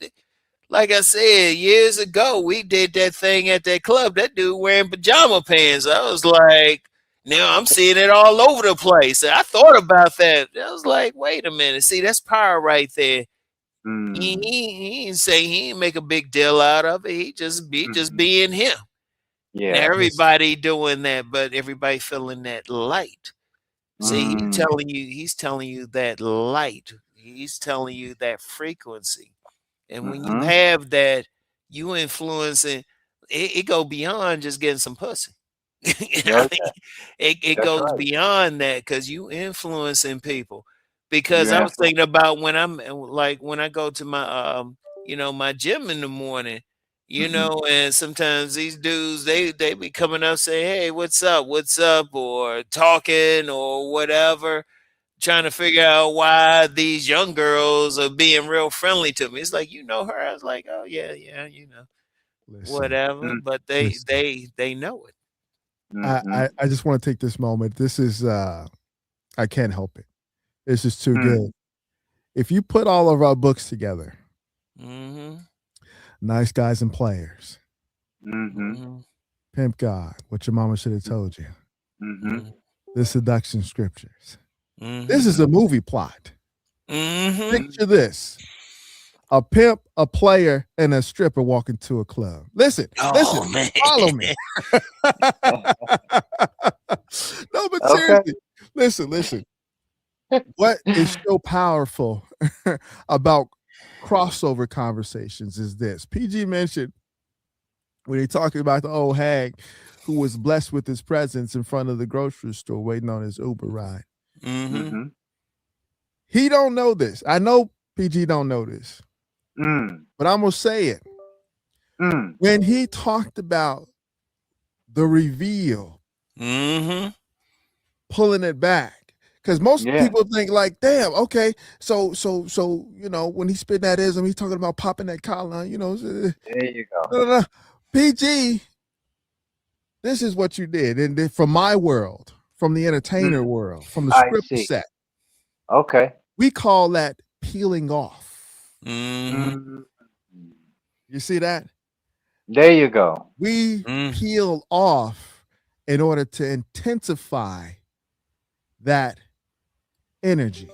like I said, years ago, we did that thing at that club. That dude wearing pajama pants. I was like, now I'm seeing it all over the place. I thought about that. I was like, wait a minute. See, that's power right there. Mm. He didn't say he didn't make a big deal out of it. He just Mhm. being him. Now Yeah. Listen, everybody doing that, but everybody feeling that light. See, Mm. he's telling you that light. He's telling you that frequency. And when you Mhm. have that, you influencing it go beyond just getting some pussy. Oh, I yeah. mean, it That's goes right. beyond that because you influencing people. Because You I was influence. thinking about when I'm like when I go to my my gym in the morning, Mhm. and sometimes these dudes they be coming up saying, "Hey, what's up? What's up?" or talking or whatever. trying to figure out why these young girls are being real friendly to me. It's like, you know her. I was like, oh yeah, yeah, Listen, whatever. Mm, But listen. they know it. I just want to take this moment. This is I can't help it. This is too mm, good. If you put all of our books together, Mm-hmm. Nice Guys and Players, mm-hmm, Mm-hmm. Pimp God, What Your Mama Should Have Told You, mm-hmm. The Seduction Scriptures. This Mm-hmm. is a movie plot. Mm-hmm. Picture this: a pimp, a player, and a stripper walk into a club. Listen, Oh man. follow me. No, but Okay. seriously, listen. What is so powerful about crossover conversations is this. PG mentioned when he talking about the old hag who was blessed with his presence in front of the grocery store waiting on his Uber ride. Mm-hmm. Mm-hmm. He don't know this. I know PG don't know this, Mm, but I'm gonna say it. mm. When he talked about the reveal, Mm-hmm. pulling it back, because most Yeah. people think like, damn, okay, so when he spit that ism, he's talking about popping that collar, There you go. no, no, no. PG, this is what you did, and then from my world, from the entertainer Mm, world, from the I script see. set, Okay. we call that peeling off. Mm-hmm. Mm. You see that? There you go. We peel off in order to intensify that energy.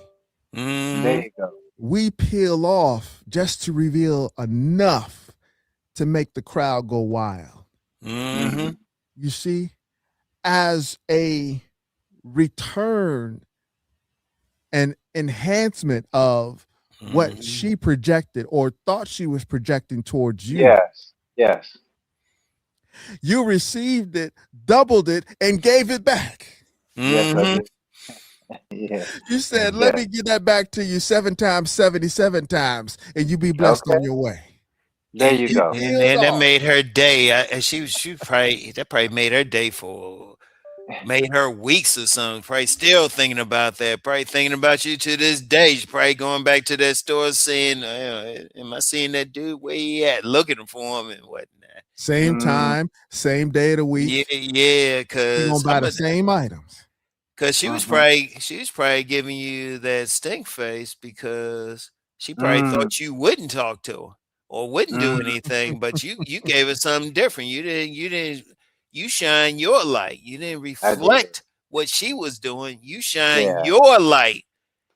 There Mm-hmm. you go. We peel off just to reveal enough to make the crowd go wild. Mm-hmm. Mm-hmm. You see, as a return and enhancement of what Mm-hmm. she projected or thought she was projecting towards you, Yes. Yes. you received it, doubled it, and gave it back. Yes, I Mm-hmm. do. Yeah. You said, let Yeah. me get that back to you 7 times, 77 times, and you be blessed Okay. on your way. There you You go. peeled That off. made her day. And she probably that probably made her day for made her weeks or something. Probably still thinking about that. Probably thinking about you to this day. She's probably going back to that store saying, "Am I seeing that dude? Where he at? Looking for him and whatnot." Same Mm, time, same day of the Yeah, week. yeah. You're going to buy the same items. Cause mm-hmm. she was probably giving you that stink face because she probably Mm, thought you wouldn't talk to her or wouldn't do mm. anything, but you gave her something different. You shine your light. You didn't I did. reflect what she was doing. You shine Yeah. your light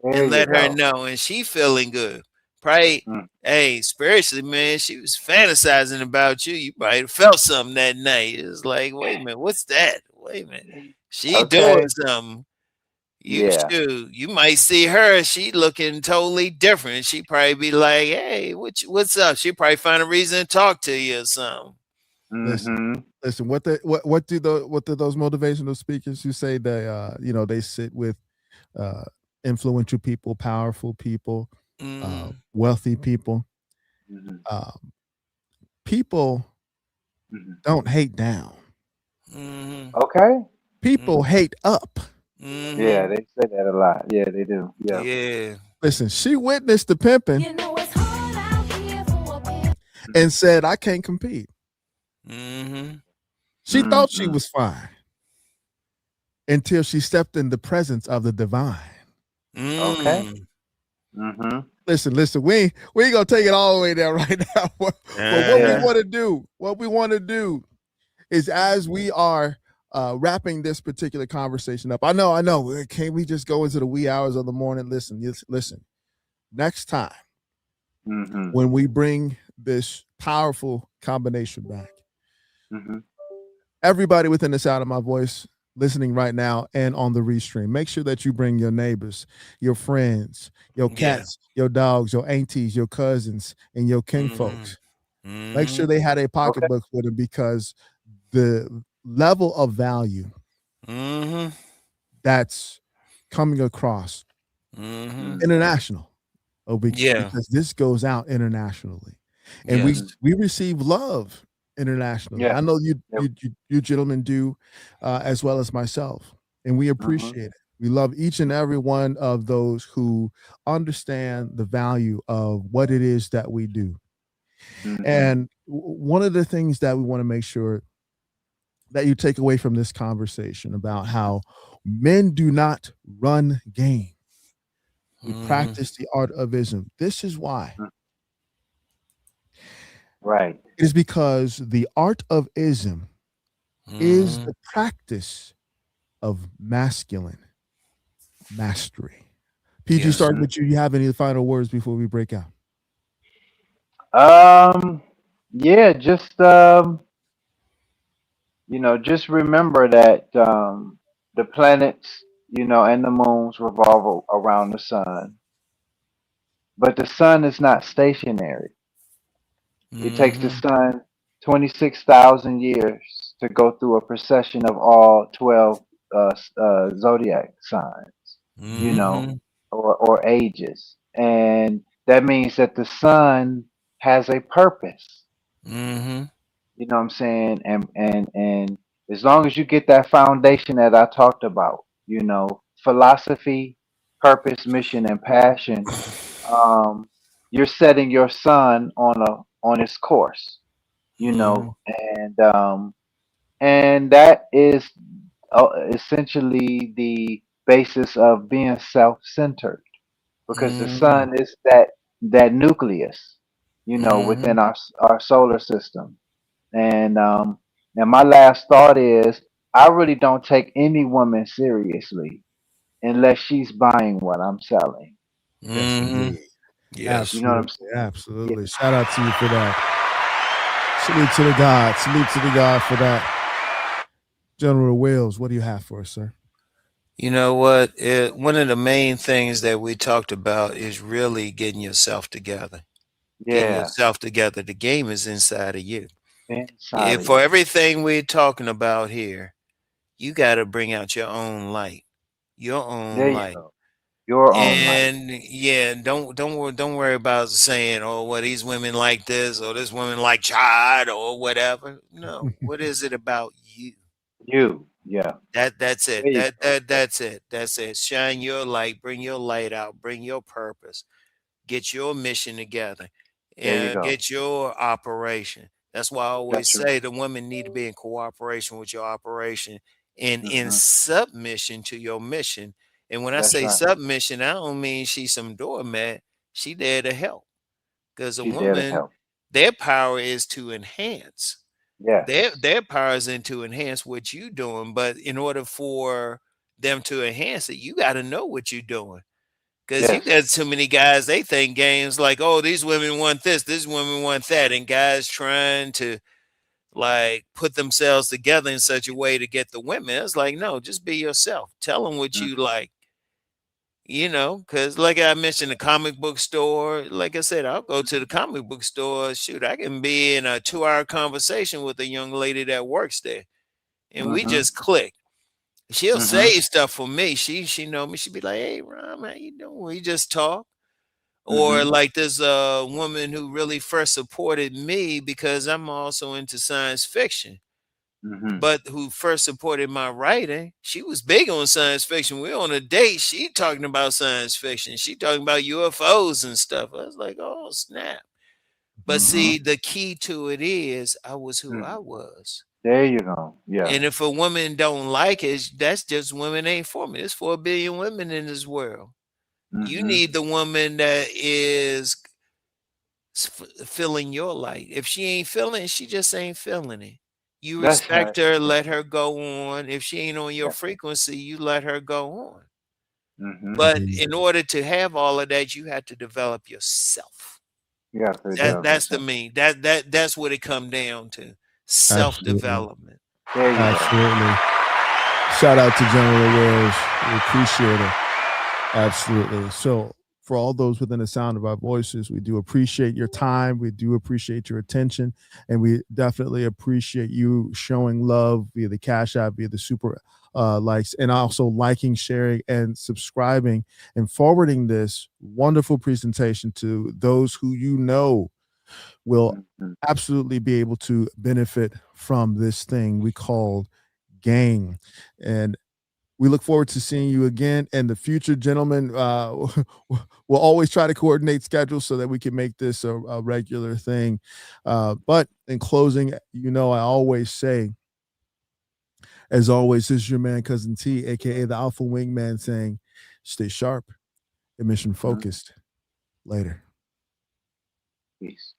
There and you let her go. know, and she feeling good. Probably, Mm. hey, spiritually, man, she was fantasizing about you. You probably felt something that night. It was like, wait a minute, what's that? Wait a minute. She doing Okay. something. You Yeah. shoot. You might see her. She looking totally different. She probably be like, "Hey, what's up?" She probably find a reason to talk to you or something. Listen, Mm-hmm. listen. What do those motivational speakers who say they sit with uh, influential people, powerful people, Mm, wealthy people. Mm-hmm. Um, People Mm-hmm. don't hate down. mm, Okay. People mm, hate up. Yeah, mm. they say that a lot. Yeah, they do. Yeah. Yeah. Listen, she witnessed the pimping You know it's hard out here for a pimp. and said, "I can't compete." Mm-hmm. She thought she Mm-hmm. was fine until she stepped in the presence of the divine. Okay. Mm. Mm-hmm. Listen. We ain't gonna take it all the way there right now. But what we Uh-huh. Yeah. want to do is as we are wrapping this particular conversation up. I know. Can't we just go into the wee hours of the morning? Listen. Next time Mm-hmm. when we bring this powerful combination back, Mm-hmm. everybody within the sound of my voice listening right now and on the restream, make sure that you bring your neighbors, your friends, your Yeah. cats, your dogs, your aunties, your cousins, and your kin Mm-hmm. folks. Make sure Mm-hmm. they had a Okay. pocketbook with them because the level of value Mm-hmm. that's coming across Mm-hmm. Mm-hmm. international Yeah. because this goes out internationally and we Yes. Mm-hmm. we receive love internationally. Yeah. I know you Yep. you, you gentlemen do as well as myself, and we Mm-hmm. appreciate it. We love each and every one of those who understand the value of what it is that we do. Mm-hmm. And one of the things that we want to make sure that you take away from this conversation about how men do not run game. We Mm-hmm. practice the art of ism. This is why. Right. It is because the art of ism is Mm-hmm. the practice of masculine mastery. PG, Yes. start Mm-hmm. with you. You have any final words before we break out? Um, yeah, just just remember that the planets, and the moons revolve around the sun, but the sun is not stationary. It takes the Mm-hmm. sun 26,000 years to go through a procession of all 12 zodiac signs, you know, Mm-hmm. or ages. And that means that the sun has a purpose. Mm-hmm. You know what I'm saying? And as long as you get that foundation that I talked about, philosophy, purpose, mission, and passion, um, you're setting your son on its course. Mm-hmm. And that is essentially the basis of being self-centered, because the Mm-hmm. sun is that nucleus, Mm-hmm. within our solar system. And my last thought is, I really don't take any woman seriously unless she's buying what I'm selling. Yes, Mm-hmm. indeed. Yes. You know what I'm Absolutely. saying? Yeah. Absolutely. Shout out to you for that. Salute to the God. Salute to the God for that. General Wills, what do you have for us, sir? You know what? One of the main things that we talked about is really getting yourself together. Getting Yeah. yourself together. The game is inside of you. Inside If of for you. everything we're talking about here, you got to bring out your own light. Your There own you light. go. Your own light. And yeah, don't worry about saying, oh, well, these women like this or this woman like child or whatever. No, what is it about you? You. Yeah. That's There it. you go. That's it. That's it. Shine your light, bring your light out, bring your purpose, get your mission together, There you and go. get your operation. That's why I always That's right. say the women need to be in cooperation with your operation and in Hmm. submission to your mission. And when I That's say right. submission, I don't mean she's some doormat. She there to help. Because a She's there to woman, help. their power is to enhance. Yes. Their power is in to enhance what you doing. But in order for them to enhance it, you got to know what you're doing. Because you Yes. got too many guys, they think games like, oh, these women want this women want that. And guys trying to like put themselves together in such a way to get the women. It's like, no, just be yourself. Tell them what Mm. you like, because like I mentioned, the comic book store, like I said, I'll go to the comic book store. Shoot, I can be in a 2 hour conversation with a young lady that works there and we Mhm. just click. She'll say Mhm. stuff for me. She know me. She be like, "Hey, Rom, how you doing?" We just talk. Or Mhm. like this woman who really first supported me because I'm also into science fiction, Mhm. but who first supported my writing. She was big on science fiction. We on a date. She talking about science fiction. She talking about UFOs and stuff. I was like, oh snap. But Mhm. see, the key to it is I was who I Mhm. was. There you go. Yeah. And if a woman don't like it, that's just women ain't for me. There's 4 billion women in this world. You Mhm. need the woman that is feeling your light. If she ain't feeling it, she just ain't feeling it. You That's right. respect her, Yeah. let her go on. If she ain't on your Yeah. frequency, you let her go on. Mhm. But Indeed. in order to have all of that, you have to develop yourself. You have to That develop that's the yourself. main. That's what it come down to. Self Absolutely. development. There you go. Absolutely. Shout out to General Wills. We appreciate it. Absolutely. So, for all those within the sound of our voices, we do appreciate your time. We do appreciate your attention. And we definitely appreciate you showing love via the Cash App, via the super likes, and also liking, sharing, and subscribing and forwarding this wonderful presentation to those who you know will Mhm. absolutely be able to benefit from this thing we call gang. And We look forward to seeing you again in the future, gentlemen. We'll always try to coordinate schedules so that we can make this a regular thing. But in closing, I always say, as always, this is your man, Cousin T, aka the Alpha Wingman, saying, stay sharp and mission focused. Later. Peace.